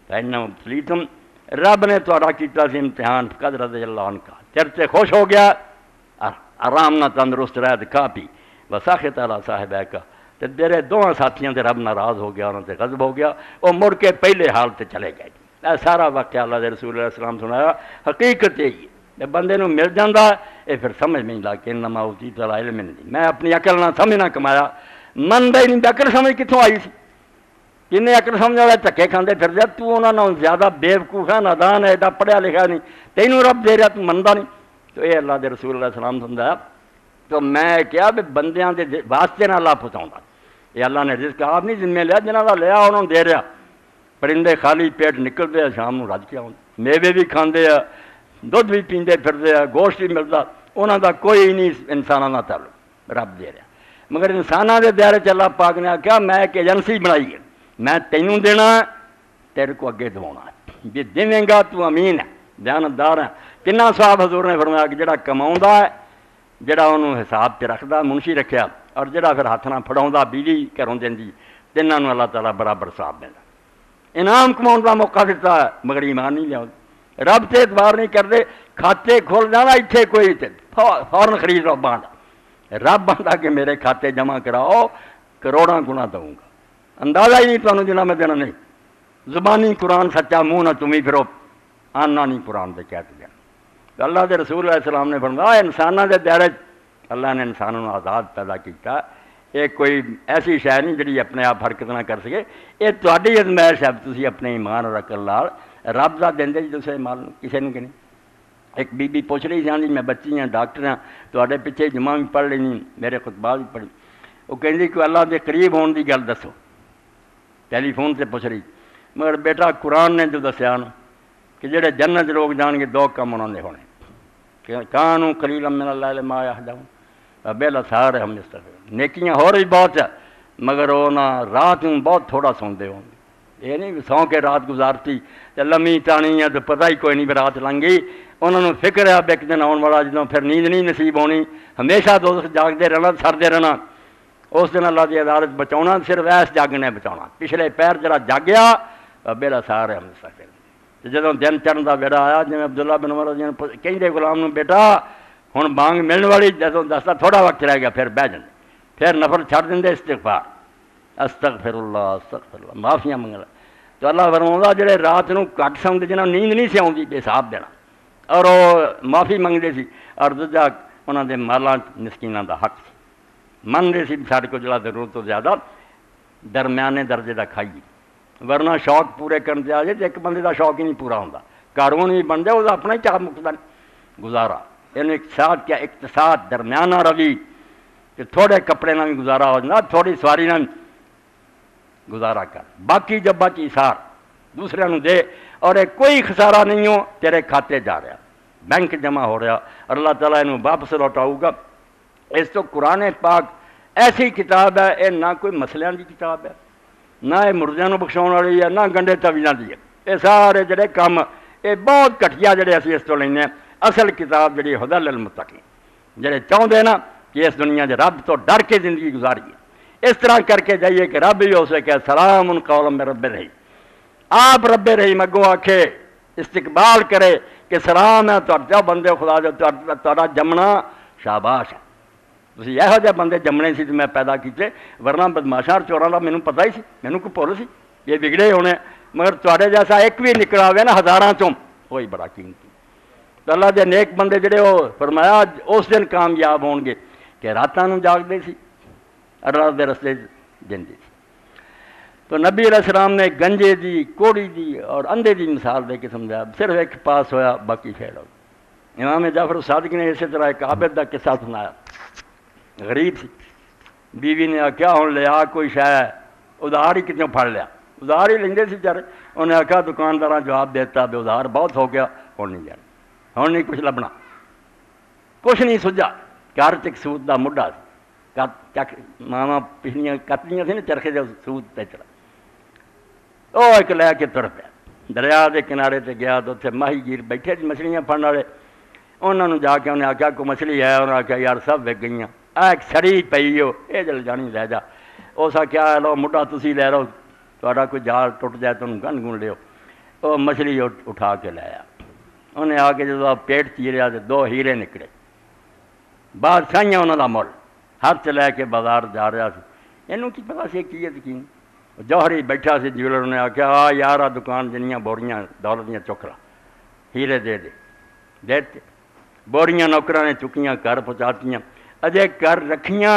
فإنہ ابتلیتم، رب نے تو کیتا سی امتحان، فقد رضی اللہ عنہ، تیرے سے خوش ہو گیا، آرام نہ تندرست رہ تے کھا پی، وساخط علی صاحبیک، تے تیرے دونوں ساتھیاں تے رب ناراض ہو گیا، انہوں تے غضب ہو گیا، وہ مڑ کے پہلے حال تے چلے گئے۔ یہ سارا واقعہ اللہ دے رسول علیہ السلام سنایا، حقیقت یہی ہے، بندے نوں مل جاندہ یہ پھر سمجھ نہیں لا کہ انما اوتیت علی علم نہیں، میں اپنی عقل نہ سمجھ نہ کمایا، مندا ہی نہیں، عقل سمجھ کتوں آئی سی، جنہیں عقل سمجھ والے دھکے کھاندے پھر جا، تو انہاں نوں زیادہ بیوقوف ہے، نادان ہے، ایڈا پڑھیا لکھا نہیں، تینوں رب دے رہا تو مندا نہیں۔ تو یہ اللہ دے رسول علیہ السلام سمجھایا، تو میں کیا بھی بندیاں دے واسطے نہ اللہ پہنچاؤں، یہ اللہ نے رزق آپ نہیں ذمہ لیا، جنہاں دا لیا انہوں دے رہا، پرندے خالی پیٹ نکلتے ہیں شام نو رج کے آؤں، میوے بھی کھاندے ہیں، دودھ بھی پیندے پھرتے ہیں، گوشت بھی ملتا، انہوں دا کوئی نہیں انسانوں کا تعلق، رب دے رہا۔ مگر انسانوں کے دائرے چ اللہ پاک نے آخیا میں ایک ایجنسی بنائی ہے، میں تینوں دینا تیرے کو اگے دوانا ہے، جی دیں گا تو امین ہے، دیانتدار ہے۔ کنا صاحب حضور نے فرمایا کہ جڑا کماؤں ہے، جڑا انہوں حساب تے رکھدا منشی رکھیا، اور جڑا پھر ہاتھ نہ پھڑاؤں بیوی گھروں دیندی، تینوں نوں اللہ تعالیٰ برابر ثواب دیندا، انعام کماؤں کا موقع دیتا ہے، مگر ایمان نہیں لیا، رب سے اعتبار نہیں کرتے، کھاتے کھول جانا اتنے کوئی فوراً خرید لو بانڈ، رب آندا کہ میرے کھاتے جمع کراؤ کروڑاں گنا دوں گا، اندازہ ہی نہیں تمہیں جنہ میں دینا نہیں، زبانی قرآن سچا منہ نہ تمہیں پھرو، آنا نہیں قرآن دے کہتے دینا۔ اللہ دے رسول علیہ السلام نے فرمایا انسانوں دے دائرے اللہ نے انسانوں کو آزاد پیدا کیتا، یہ کوئی ایسی شے نہیں جڑی اپنے آپ حرکت نہ کر سکے، یہ تہاڈی ازمائش ہے، تسی اپنے ایمان اور عقل نال رب دا دیندے جی دوسرے مال کسی نے کہ نہیں، ایک بی بی پوچھ رہی جی میں بچی ہاں ڈاکٹر ہاں تواڈے پیچھے جمعہ بھی پڑھ لینی میرے خطبہ بھی پڑھ وہ کہندی کہ اللہ دے قریب ہون دی گل دسو ٹیلی فون سے پوچھ رہی مگر بیٹا قرآن نے جو دسیا نا کہ جڑے جنت لوگ جان گے دو کم انہوں نے ہونے کہ کانوا قلیلا من اللیل ما یہجعون بالاسحار ہم یستغفرون نیکیاں ہو رہی بہت ہے مگر وہ نہ رات میں بہت تھوڑا سوندے ہوں گے یہ نہیں سو کے رات گزارتی لمھی ٹانی ہے تو پتہ ہی کوئی نہیں بھی رات لنگ گئی انہوں نے فکر ہے ایک دن آن والا جدوں پھر نیند نہیں نصیب ہونی ہمیشہ دوست جاگتے رہنا سردے رہنا اس دن اللہ کی عدالت بچاؤنا صرف ایس جاگنے بچاؤنا پچھلے پیر جرا جاگیا بالاسحار ہم یستغفرون جدوں دن چڑھن کا ویڑا آیا جی عبداللہ بن عمر جی کہیں غلام نو بیٹا ہن بانگ ملن والی جدوں دستا تھوڑا وقت رہ گیا پھر بہ جاندے پھر نفل چھڑ دیں استغفار استغفر اللہ معافیاں منگلا تو اللہ فرماؤں جڑے رات نو گھٹ سوندے جنہاں نیند نہیں سی آؤندی بے حساب دینا اور وہ معافی منگتے سی اور دوجا انہاں دے مالاں مسکیناں دا حق سی منگتے سی سارے کو جڑا ضرورت تو زیادہ درمیانے درجے دا کھائیے ورنہ شوق پورے کرنے آ جائے تو ایک بندے دا شوق ہی نہیں پورا ہوتا گھروں نہیں بن جائے وہ اپنا ہی چاہ مکتا گزارا یعنی اقتصاد کیا اقتصاد درمیانہ روی کہ تھوڑے کپڑے نہ بھی گزارا ہو جانا تھوڑی سواری نہ گزارا کر باقی جب باقی سار دوسرے نو دے اور ایک کوئی خسارہ نہیں ہو تیرے کھاتے جا رہا بینک جمع ہو رہا اور اللہ تعالیٰ انہوں واپس لوٹاؤ گا اس تو قرآن پاک ایسی کتاب ہے یہ نہ کوئی مسئلہ کی کتاب ہے نہ یہ مردیاں نو بخشاؤن والی ہے نہ گنڈے تویزاں دی ہے یہ سارے جڑے کام یہ بہت گھٹیا جڑے اسی اس تو لینے ہیں اصل کتاب جڑی ہدی للمتقین جڑے چاہتے ہیں نا کہ اس دنیا کے رب تو ڈر کے زندگی گزاریے اس طرح کر کے جائیے کہ رب ہی ہو سکے سلام قولا من رب رحیم آپ رب رحیم اگوں آکھے استقبال کرے کہ سلام ہے تو بندے خدا دے تہاڈا جمنا شاباش ہے تسی یہو جہے بندے جمنے سی تو میں پیدا کیتے ورنہ بدماشاں چوراں دا مینوں پتہ ہی سی مینوں کوئی بھول سی یہ بگڑے ہونے مگر تواڈے جیسا ایک بھی نکلا ہوئے نا ہزاراں چوں وہی بڑا قیمتی تو اللہ دے نیک بندے جڑے وہ فرمایا اس دن کامیاب ہون گے کہ راتاں نوں جاگدے سی اللہ دے رستے جندے سی تو نبی علیہ السلام نے گنجے دی کوڑی دی اور اندھے دی مثال دے کے سمجھایا صرف ایک پاس ہویا باقی فیل ہو امام جعفر صادق نے اسی طرح ایک عابد دا قصہ سنایا غریب سی بیوی نے آخیا ہوں لیا کوئی شے ادھار ہی کتنے پھڑ لیا ادھار ہی لیندے سی بیچارے انہیں آخیا دکاندار جواب دیتا بے ادھار بہت ہو گیا ہوں نہیں جانا ہوں نہیں کچھ لبنا کچھ نہیں سجا گھر چ سود کا مڈا چک ماوا پچھلیاں کتلیاں سی نا چرخے سے سود پہ چڑھا وہ ایک لے کے تر پیا دریا کے کنارے تے گیا تو اتنے ماہی گیر بیٹھے مچھلیاں پڑنے والے انہوں نے جا کے انہیں آخیا کوئی مچھلی ہے انہوں نے آخیا یار سب وک گئی ایک سڑی پئی ہو یہ جل جانی لے جا اس آخیا لو مڈا تسی لے لو تا کوئی جال ٹوٹ جائے تو گن گن لو وہ مچھلی اٹھا کے لایا انہیں آ کے جب پیٹ چیریا تو 2 ہیرے نکلے بادشاہیاں انہوں کا مل ہاتھ لے کے بازار جا رہا سی یہ کی پتا سی کی یقین جوہری بیٹھا سی جیولر نے آخیا آ یار آ دکان جنیاں بوریاں دولت دیاں چک لا ہیرے دے دیتے بوریاں نوکراں نے چکیاں گھر پہنچاتیاں اجے گھر رکھیاں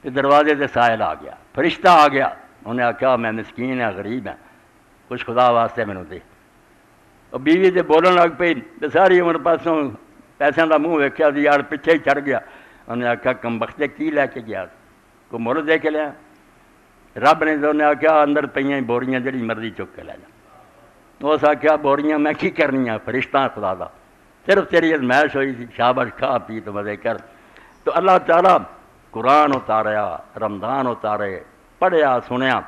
کہ دروازے سے سائل آ گیا فرشتہ آ گیا انہیں آخیا میں مسکین ہاں غریب ہاں کچھ خدا واسطے مینوں دے اور بیوی سے بولن لگ پئی تو ساری عمر پاسوں پیسوں کا منہ ویکھیا سی یار پیچھے ہی چڑھ گیا انہیں آخیا کم بختے کی لے کے گیا کوئی مل دے کے لیا رب نے تو انہیں آخیا اندر پہ بوریاں جڑی مرضی چک کے لے جا اس آخیا بوریاں میں کی کرنی فرشتہ خدا دا صرف تیری ازمائش ہوئی سی شاباش کھا پی تو مزے کر تو اللہ تعالیٰ قرآن اتاریا رمضان اتارے پڑھیا سنیا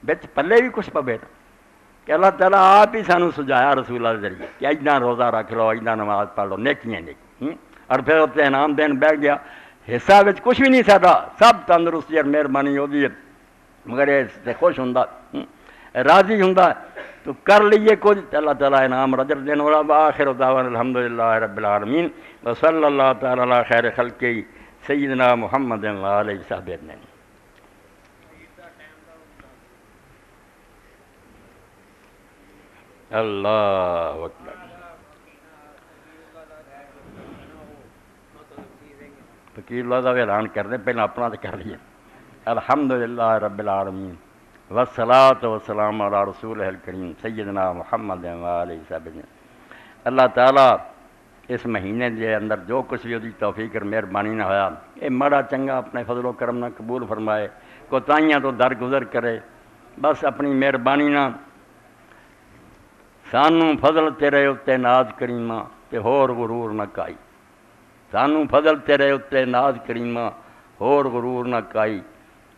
بچ پلے بھی کچھ پوے کہ اللہ تعالیٰ آپ ہی سانوں سجایا رسول اللہ کے ذریعے کہ اجنا روزہ رکھ لو اجنا نماز پڑھ لو نیکیاں نیکی اور پھر اتنے انعام دین بیٹھ گیا حصہ بچ کچھ بھی نہیں ساڈا سب تندرستی اور مہربانی ہوتی ہے مگر یہ خوش ہوں راضی ہوں تو کر لیے کچھ اللہ تعالیٰ انعام رجر دین والا آخر دعوانا الحمدللہ رب العالمین وصلی اللہ تعالیٰ علی خیر خلقی سیدنا محمد علیہ صحابہ اجمعین اللہ اکبر فقیر اللہ کا اعلان کر دیں پہلے اپنا تو کر لیے الحمدللہ رب العالمین والصلاة والسلام علی رسول الکریم سیدنا محمد علیہ صحابہ اجمعین اللہ تعالیٰ اس مہینے کے اندر جو کچھ بھی وہی توفیق اور مہربانی نہ ہویا، یہ ماڑا چنگا اپنے فضل و کرم نہ قبول فرمائے، کوتاہیاں تو درگزر کرے، بس اپنی مہربانی نہ سانوں فضل تیرے اتنے ناز کریماں تے ہور غرور نہ کائی، سانوں فضل تیرے اتنے ناز کریماں ہور غرور نہ کائی،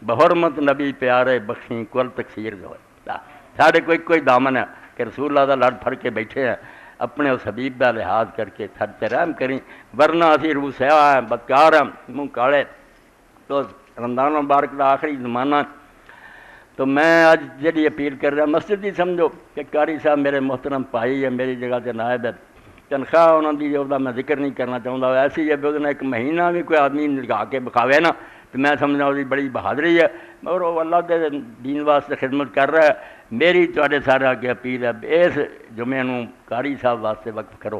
بحرمت نبی پیارے بخشیں کل تقصیر جو ہے۔ سارے کوئی دامن ہے کہ رسول اللہ دا لڑ پھڑ کے بیٹھے ہیں، اپنے اس حبیب دا لحاظ کر کے تھر تے رحم کریں، ورنہ اسی روح سیاہ ہیں، بدکار ہیں، منہ کالے۔ تو رمضان مبارک دا آخری زمانہ، تو میں اج جڑی اپیل کر رہا مسجد ہی سمجھو کہ قاری صاحب میرے محترم بھائی ہے، میری جگہ تے نائب ہے، تنخواہ انہوں دی جو میں ذکر نہیں کرنا چاہتا، ایسی ہے بھی انہیں ایک مہینہ بھی کوئی آدمی لگا کے بکھاوے نا تو میں سمجھا وہ بڑی بہادری ہے، اور وہ اللہ کے دین واسطے خدمت کر رہا ہے۔ میری تواڈے سارے اگے اپیل ہے اس جمعے نوں قاری صاحب واسطے وقف کرو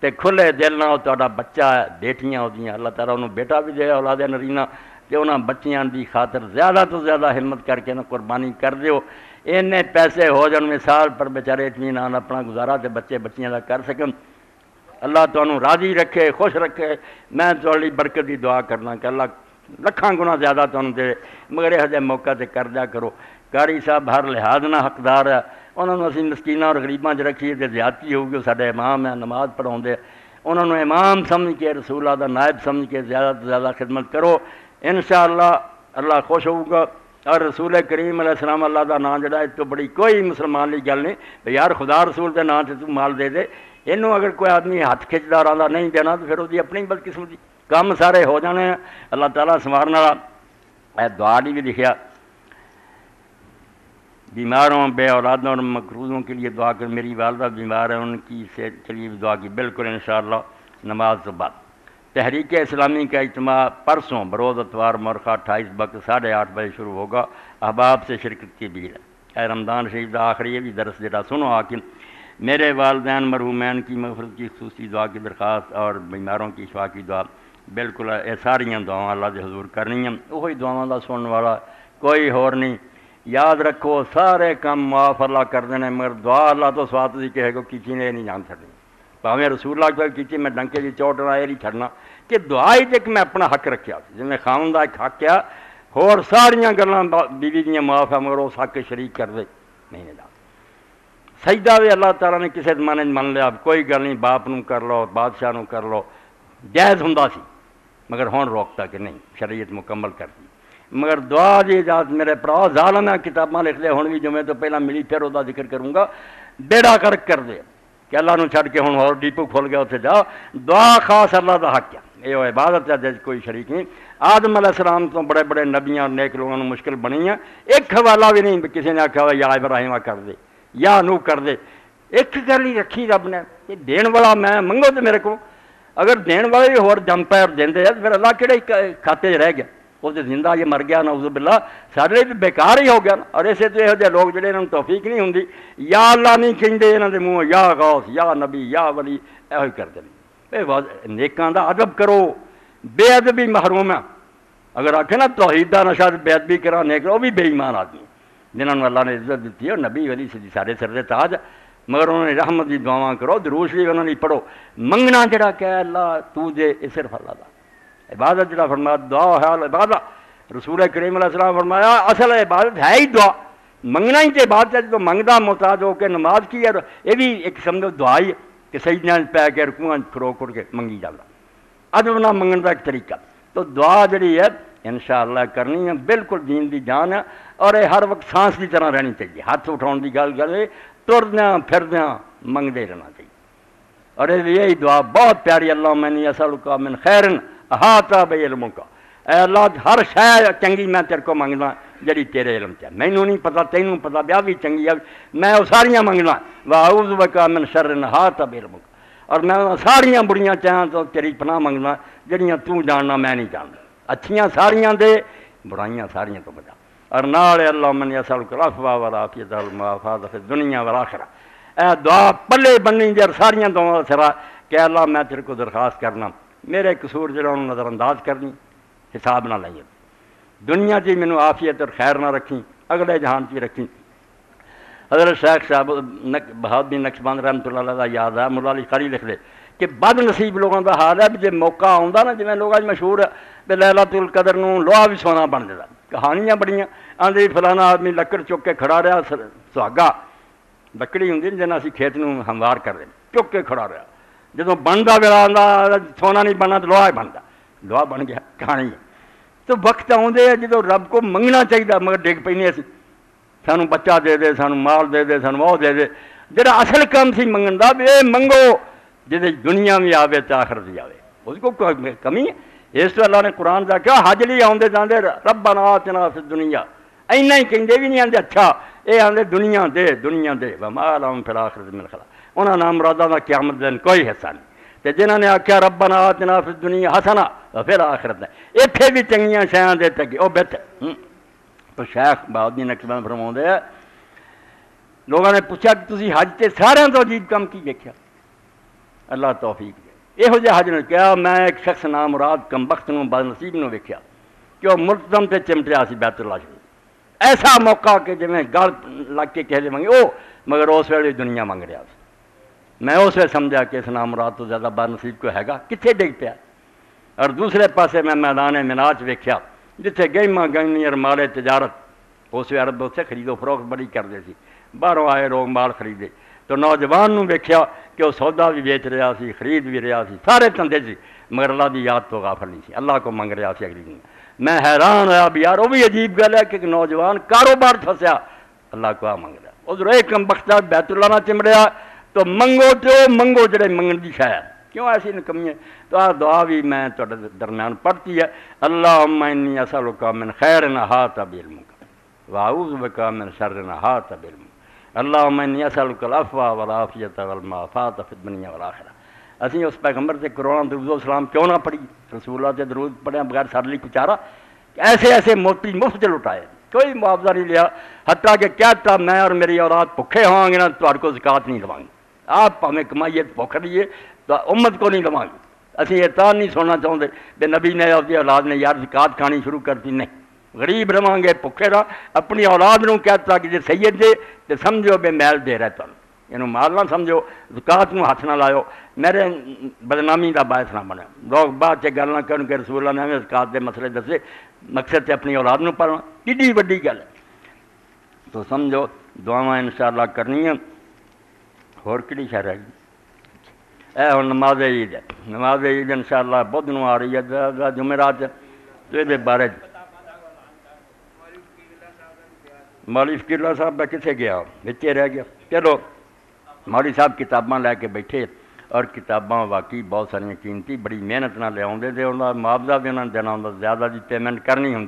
تے کھلے دل نال، تہاڈا بچہ ہے، بیٹیاں ہوندیاں، اللہ تعالیٰ انہوں بیٹا بھی دے اولاد نرینہ، کہ انہاں بچیاں دی خاطر زیادہ تو زیادہ ہمت کر کے قربانی کر دیو، اینے پیسے ہو جان مثال پر بیچارے اطمینان اپنا گزارا تے بچے بچیاں دا کر سکن۔ اللہ تانوں راضی رکھے، خوش رکھے۔ میں تہاڈی برکت دی دعا کرنا کہ اللہ لکھاں گنا زیادہ تانوں دے، مگر یہ جہے موقع تے کر دیا کرو۔ قاری صاحب ہر لحاظ نہ حقدار ہے، انہوں نے اسی مسکیناں اور غریباں چ رکھیے تے زیادتی ہوگی، وہ سارے امام ہیں، نماز پڑھاؤندے، انہوں نے امام سمجھ کے رسول اللہ دا نائب سمجھ کے زیادہ تو زیادہ خدمت کرو، انشاءاللہ اللہ خوش ہوگا۔ اور رسول کریم علیہ السلام اللہ دا نام جڑا ہے تو بڑی کوئی مسلمان لی گل نہیں بھئی یار خدا رسول دے نام سے تو مال دے دے، انہوں اگر کوئی آدمی ہاتھ کھچدار آدھا نہیں دینا تو پھر وہ اپنی بدقسمتی، کام سارے ہو جانے ہیں۔ اللہ تعالیٰ سنوارنے والا دعا بھی لکھیا، بیماروں، بے اولادوں اور مقروضوں کے لیے دعا کر، میری والدہ بیمار ہیں، ان کی صحت کے لیے بھی دعا کی، بالکل انشاءاللہ نماز کے بعد۔ تحریک اسلامی کا اجتماع پرسوں بروز اتوار مورخہ 28 وقت 8:30 بجے شروع ہوگا، احباب سے شرکت کی بھی ہے۔ اے رمضان شریف دا آخری یہ بھی درس جڑا سنو آکن، میرے والدین مرحومین کی مغفرت کی خصوصی دعا کی درخواست اور بیماروں کی شفا کی دعا، بالکل یہ ساریاں دعاؤں اللہ دے حضور کرنی ہیں، وہی دعاؤں دا سننے والا کوئی اور نہیں۔ یاد رکھو سارے کام معاف اللہ کر دینے، مگر دعا اللہ تو سوات تھی کہے گو کسی نے نہیں جان سکتی، پاویں رسول اللہ کو کسی میں ڈنکے کی چوٹ نہ یہ نہیں چھڑنا کہ دعا ہی تک میں اپنا حق رکھیا، جی میں خاون دا ایک حق کیا، اور ساریاں گلاں بیوی دیاں معاف ہے، مگر اس حق کے شریک کر دے نہیں جان۔ سجدہ بھی اللہ تعالیٰ نے کسی زمانے من لیا، کوئی گل نہیں، باپ نو کر لو، بادشاہ نو کر لو، جائز ہوندا سی، مگر ہون روکتا کہ نہیں، شریعت مکمل کرتی۔ مگر دعا دی اجازت میرے پرا ظالم ہے، کتاباں لکھ دے، ہن بھی جمعے تو پہلا ملی پھر وہ ذکر کروں گا، بیڑا کرک کر دے کہ اللہ نو چھڑ کے ہن اور ڈیپو کھول گیا اتنے جا، دعا خاص اللہ دا حق ہے، یہ عبادت ہے جس کوئی شریک نہیں۔ آدم علیہ السلام تو بڑے بڑے نبیاں اور نیک لوگوں نے مشکل بنی ہے، ایک حوالہ بھی نہیں کسی نے آکھا یا ابراہیم کر دے یا نو کر دے، ایک گل ہی رکھی رب نے کہ دین والا میں منگو تو میرے کو، اگر دین والے بھی ہور جم پیر دیندے پھر اللہ کہڑے کھاتے رہ گیا، اس زندہ یہ مر گیا نعوذ باللہ، سارے بھی بیکار ہی ہو گیا نا۔ اور ایسے تو یہ جہے لوگ جڑے انہوں توفیق نہیں ہوندی، یا اللہ نہیں کہندے انہوں دے منہ یا غوث یا نبی یا ولی، یہ کر دیں۔ نیکاں دا ادب کرو، بے ادبی محروم ہے، اگر آکھے نا توحید دا نشہ بے ادبی کرا نیک وہ بھی بے ایمان آدمی جنہوں نے اللہ نے عزت دیتی ہے، اور نبی ولی سی سارے سر دے تاج، مگر انہوں نے رحمت دی دعاواں کرو، درود شریف انہوں نے پڑھو، منگنا جڑا کہ اللہ تو دے، یہ صرف اللہ دا عبادت جڑا فرمایا دعا ہے عبادت، رسول کریم علیہ السلام فرمایا اصل عبادت ہے ہی دعا، منگنا ہی تے عبادت ہے، جو منگدا محتاج ہو کے نماز کی ہے، یہ بھی ایک سمجھو دعا ہی ہے کہ سجدیاں پے کے رکوعاں کھڑو کھڑ کے منگی جانا، ادب نہ منگن کا ایک طریقہ۔ تو دعا جڑی ہے انشاءاللہ کرنی ہے، بالکل دین دی جان ہے، اور یہ ہر وقت سانس کی طرح رہنی چاہیے، ہاتھ اٹھاؤن دی گل کرے تردیاں پھردیاں منگتے رہنا چاہیے۔ اور یہی دعا بہت پیاری، اللہم انی اسألک من خیر احاطہ بعلمک، اے اللہ ہر شے چنگی میں تیرے کو منگنا جڑی تیرے علم چ ہے، مینوں نہیں پتہ تینوں پتہ بیا بھی چنگی ہے، میں وہ ساریاں منگنا، واعوذ بک من شر احاطہ بعلمک، اور میں ساریاں بڑیاں چاہاں تو تیری پناہ منگنا جڑیاں تو جاننا میں نہیں جاننا، اچھیاں ساریاں دے، برائیاں ساریاں تو بچا، اور نال اللہم انی اسألک العفو والعافیۃ والمعافاۃ فی الدنیا والآخرہ، اے دعا پلے بننی جر ساریاں دعاؤں سرا کہ اللہ میں تیرے کو درخواست کرنا میرے قصور جڑا انہوں نظر انداز کرنی، حساب نہ لائیں، دنیا چی مینوں عافیت اور خیر نہ رکھیں، اگلے جہان چی رکھیں۔ حضرت شیخ صاحب بہاؤالدین نقشبند رحمۃ اللہ علیہ یاد ہے، مولا علی قاری لکھ دے کہ بد نصیب لوگوں کا حال ہے بھی جی موقع آتا نا، جی لوگ مشہور ہے بھی لیلۃ القدر لوہا بھی سونا بن جاتا، کہانیاں بڑیاں آدھے فلانا آدمی لکڑ چک کے کھڑا رہا، سہاگا لکڑی ہوں جنہیں اسی کھیت میں ہموار کر دیں، چک کے کھڑا رہا، جدو بنتا ویلا آتا سونا نہیں بننا تو لوہا ہی بنتا، لوہا بن گیا کہانی ہے۔ تو وقت آتے ہیں جدو رب کو منگنا چاہیے مگر ڈگ پہ اسی، سانوں بچہ دے دے، سانوں مال دے دے، سانوں وہ دے دے، جڑا اصل کام سی منگن دا بھی یہ منگو جہاں دنیا بھی آئے تو آخرت بھی آئے، اس کو کوئی کمی ہے۔ اس تو اللہ نے قرآن کا کیا حج لی آتے جانے ربنا آتنا فی الدنیا، اینا ہی کہیں بھی نہیں آتے اچھا، یہ آتے دنیا دے دنیا دے وما لہم فی الآخرۃ من خلاق، انہوں نے مرادہ کا قیامت دن کوئی حصہ نہیں، تو جنہوں نے آخیا ربنا آتنا فی الدنیا حسنا پھر آخرت ہے اتنے بھی چنگیاں شیاں دے تک وہ بہتر۔ تو شیخ بہاؤالدین نقشبند فرماؤندے ہیں لوگوں نے پوچھا کہ تسی حج تے سارے تو عجیب کام کی دیکھا؟ اللہ توفیق دے یہو جہا حج نے کہا میں ایک شخص نامراد کمبخت نو بد نصیب نو ویکھیا کہ وہ ملتزم تے چمٹیا سی بیت اللہ شریف، ایسا موقع کہ جی گل لگ کے کہہ دے منگے او مگر اس ویلے دنیا منگ رہا سی۔ میں اس ویلے سمجھا کہ اس نامراد تو زیادہ بد نصیب کوئی ہے گا کتنے ڈگ پیا۔ اور دوسرے پاسے میں میدان مناج ویکھیا جتھے گہما گہمی اور مالے تجارت اس عرب سے خرید و فروخت بڑی کرتے سی، باہروں آئے لوگ مال خریدے، تو نوجوان نو ویکھیا کہ وہ سودا بھی بیچ رہا سی، خرید بھی رہا سی، سارے دھندے سی مگر اللہ دی یاد تو غافل نہیں سی، اللہ کو منگ رہا سی اگلی دن۔ میں حیران ہوا بھی یار وہ بھی عجیب گل ہے کہ ایک نوجوان کاروبار پھنسیا اللہ کو آ منگ رہا، ادھر ایک کم بختہ بیت اللہ نہ چمڑیا تو منگو تو منگو جڑے منگن کی شاید کیوں ایسی نکمی ہے۔ تو آ دعا بھی میں تھوڑے درمیان پڑھتی ہے، اللہم انی اسألک من خیر احاط بعلمک واعوذ بک من شر احاط بعلمک اللہم انی اسألک العفو والعافیۃ والمعافاۃ فی الدنیا والآخرہ۔ اسی اس پیغمبر سے کروڑاں درود و سلام کیوں نہ پڑھی، رسول اللہ سے درود پڑھیں بغیر سارے لیے پچارا، ایسے ایسے موتی مفت لٹائے، کوئی معاوضہ نہیں لیا، حتیٰ کہ کہتا میں اور میری اولاد بھوکے ہوں گے نا تو آپ کو زکوٰۃ نہیں لواں گے، آپ ہمیں کمائیے بھوک لیے تو امت کو نہیں لواں گے۔ اسی احتان نہیں سننا چاہتے کہ نبی نے اپنی اولاد نے یار زکوٰۃ کھانی شروع کر دی، نہیں غریب رہاں گے بھوکے رہا، اپنی اولاد نو کہتا کہ جی سید دے تو سمجھو بے میل دے رہا تمہیں، یہ مال نہ سمجھو، زکوٰۃ نو ہاتھ نہ لاؤ، میرے بدنامی کا باعث نہ بنے، لوگ بعد سے گل نہ کرن کہ رسول اللہ نے ہمیں زکوٰۃ دے مسئلے دسے، مقصد سے اپنی اولاد نو پالنا کڈی وڈی گل ہے۔ تو سمجھو دعاواں انشاءاللہ کرنی ہیں، اور کہڑی شہر ہے اے ہوں نماز عید ہے، نماز عید انشاءاللہ بدھ نو آ رہی ہے جمعرات، تو یہ بارے مولوی فقیر اللہ صاحب میں کتنے گیا بچے رہ گیا، چلو مولوی صاحب کتاباں لے کے بیٹھے اور کتاباں واقعی بہت ساری قیمتی بڑی محنت نہ لے آتے تھے، انہوں کا معاوضہ بھی انہوں نے دینا ہوں، زیادہ جی پیمنٹ کرنی ہوں،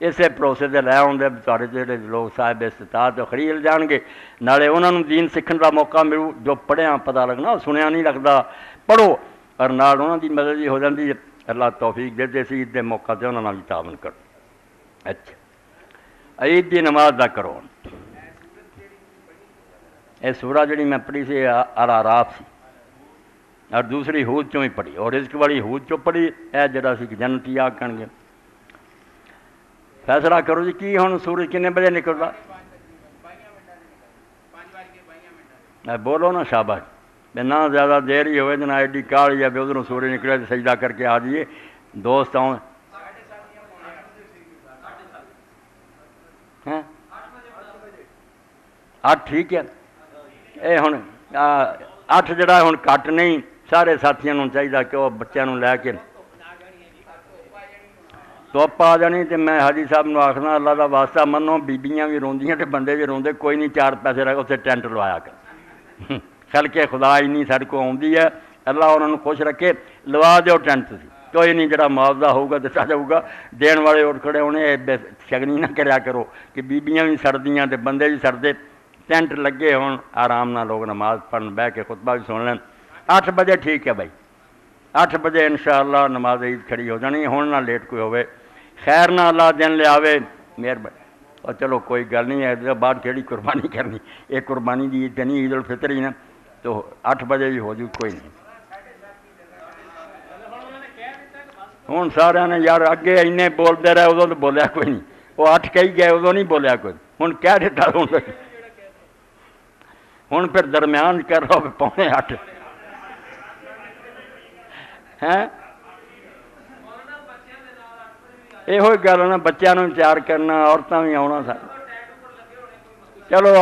اسے پروسے سے لے آتے تھوڑے جڑے لوگ صاحب استطاعت خرید جان گے، نالے انہوں نے دین سیکھن کا موقع ملو، جو پڑھیا پتہ لگنا سنیا نہیں لگتا، پڑھو اور نال انہوں کی مدد بھی ہو جاتی ہے، اللہ توفیق دے سی عید کے موقع سے انہوں نے بھی تعاون کرو۔ اچھا عید کی نماز دا کرو، یہ سورہ جڑی میں پڑھی سی الاعراف سی اور دوسری ہود چوں ہی پڑھی اور رزق والی ہود چوں پڑھی، اے جڑا سی کہ جنتی آکھن گے، فیصلہ کرو جی کی ہوں سورج کنے بجے نکلتا، بولو نا شاباش، نہ زیادہ دیر ہی ہوئے نہ ایڈی کالی ہے ادھروں سورج نکلے تو سجدہ کر کے آ جائیے، دوست آؤں 8 ٹھیک ہے، یہ ہوں 8 جڑا ہوں گھٹ نہیں، سارے ساتھیوں چاہیے کہ وہ بچوں لے کے دھوپ آ جانی، تو میں حاجی صاحب نو آخنا اللہ کا واسطہ منو، بیبیاں بھی روندیاں تو بندے بھی روندے، کوئی نہیں 4 پیسے رکھ اتنے ٹینٹ لوایا کر، خلقے خدا ہی نہیں سارے کو آتی ہے، اللہ انہوں نے خوش رکھے، لوا دیو ٹینٹ سی، کوئی نہیں جڑا معاوضہ ہوگا دتا جاؤ گا، دین والے اٹھ کھڑے ہونے شگنی نہ کریا کرو کہ بیبیاں بھی سردیاں تے بندے بھی سردے، ٹینٹ لگے ہون آرام نہ لوگ نماز پڑھن بہ کے خطبہ بھی سن لین، 8 بجے ٹھیک ہے بھائی، 8 بجے انشاءاللہ نماز عید کھڑی ہو جانی، ہون نہ لیٹ کوئی ہوئے، خیر نہ اللہ دن لے آوے مہربانی، اور چلو کوئی گل نہیں ہے بعد کہڑی قربانی کرنی، یہ قربانی دی عید نہیں عید الفطر ہی نا، تو 8 بجے بھی ہو جائے کوئی نہیں۔ ہوں سارے نے یار اگے اینے بولتے رہے ادو تو بولیا کوئی نہیں، وہ 8 کہی گئے ادو نہیں بولیا کوئی، ہوں کہہ دیتا ہوں پھر درمیان کر رہا 7:45، ہیں ਇਹੋ ਹੀ ਗੱਲ ਨਾ, ਬੱਚਿਆਂ ਨੂੰ ਤਿਆਰ ਕਰਨਾ, ਔਰਤਾਂ ਵੀ ਆਉਣਾ ਸਾਰੇ। ਚਲੋ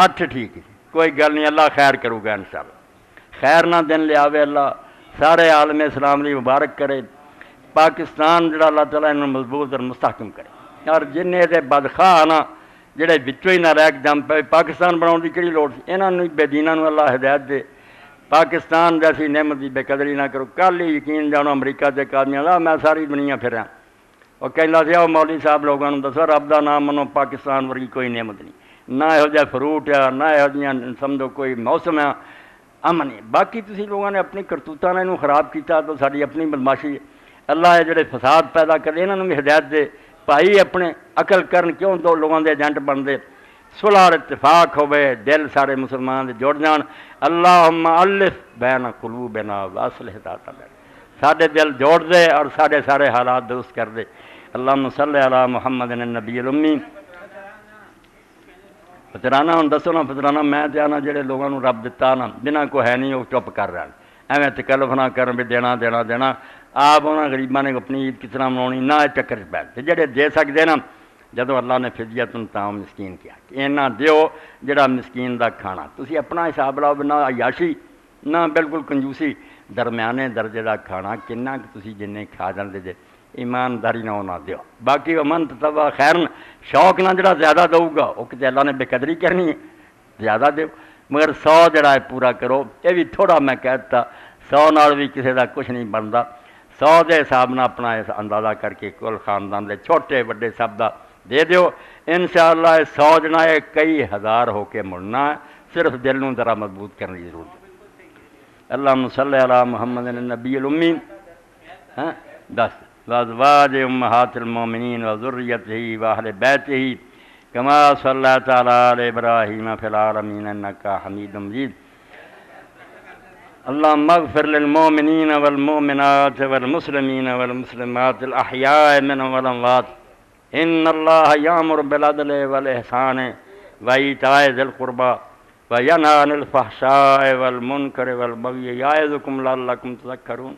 8 ਠੀਕ ਹੈ, کوئی گل نہیں، اللہ خیر کرو گا انشاءاللہ، خیر نہ دن لیاوے اللہ، سارے عالم اسلام دی مبارک کرے، پاکستان جڑا اللہ تعالیٰ انہوں مضبوط اور مستحکم کرے، اور جن دے بدخواہ نا جڑے بچوں ہی نہ رہ جم پے پاکستان بناؤ دی کہڑی لوڑ سی، انہاں نوں بے دیناں نوں اللہ ہدایت دے، پاکستان جیسی نعمت دی بے قدری نہ کرو۔ کل ہی یقین جانو امریکہ دے قادمیاں دا، میں ساری دنیا پھراں، وہ کہندا سی او مولوی صاحب لوگوں نوں دسو رب دا نام منو، پاکستان ورگی کوئی نعمت نہیں، نہ یہو جہا فروٹ ہے، نہ یہو جہاں سمجھو کوئی موسم ہے، امن ہے۔ باقی تسی لوگوں نے اپنی کرتوتاں نے انہوں خراب کیتا تو ساری اپنی بدماشی ہے۔ اللہ ہے جڑے فساد پیدا کرے انہوں بھی ہدایت دے، بھائی اپنے عقل کرن، کیوں تو لوگوں دے ایجنٹ بن دے، صلح اور اتفاق ہوئے، دل سارے مسلمان دے جوڑ جان۔ اللہم الف بین قلوبنا واصلح ذات بین، سارے دل جوڑ دے اور سارے حالات درست کر دے۔ اللہم صلی علی محمد النبی الامی۔ فطرانہ ہوں دسو نا، فطرانہ میں تے آنا جڑے لوگوں نے رب دتا نا جنہاں کو ہے نہیں وہ چپ کر رہے ہیں، ایویں تکلف نہ کرن بھی دینا دینا دینا، آپ انہاں غریباں نے اپنی عید کس طرح مناونی، نہ چکر چ پے جڑے دے سکدے نا، جدوں اللہ نے فدیۃ طعام مسکین کیا کہ اینا دیو جڑا مسکین دا کھانا، تسی اپنا حساب لاؤ، نہ عیاشی نہ بالکل کنجوسی، درمیانے درجے دا کھانا کنا کہ تسی جننے کھا جاندے جے، ایمانداری نہ ہونا دیو۔ باقی ومن تطوع خیرن، شوق نہ جڑا زیادہ دو گا وہ کتے اللہ نے بے قدری کرنی ہے، زیادہ دیو، مگر 100 جڑا ہے پورا کرو۔ یہ بھی تھوڑا میں کہتا، 100 نال بھی کسی دا کچھ نہیں بنتا، 100 دے حساب نہ اپنا اندازہ کر کے کل خاندان دے چھوٹے بڑے سب دا دے دیو، انشاءاللہ 100 جنا ہے کئی ہزار ہو کے مڑنا ہے، صرف دل نوں ذرا مضبوط کرنے کی ضرورت ہے۔ اللہم صلی علی محمد النبی الامی، 10 وازواج امہات المومنین وذریتہ واہل بیتہ کما صلیت علی آل ابراہیم فی العالمین انک حمید مجید۔ اللہم اغفر للمومنین والمومنات والمسلمین والمسلمات الاحیاء منهم والاموات، ان اللہ یامر بالعدل والاحسان وایتاء ذی القربى وینہی عن الفحشاء والمنکر والبغی یعظکم لعلکم تذکرون۔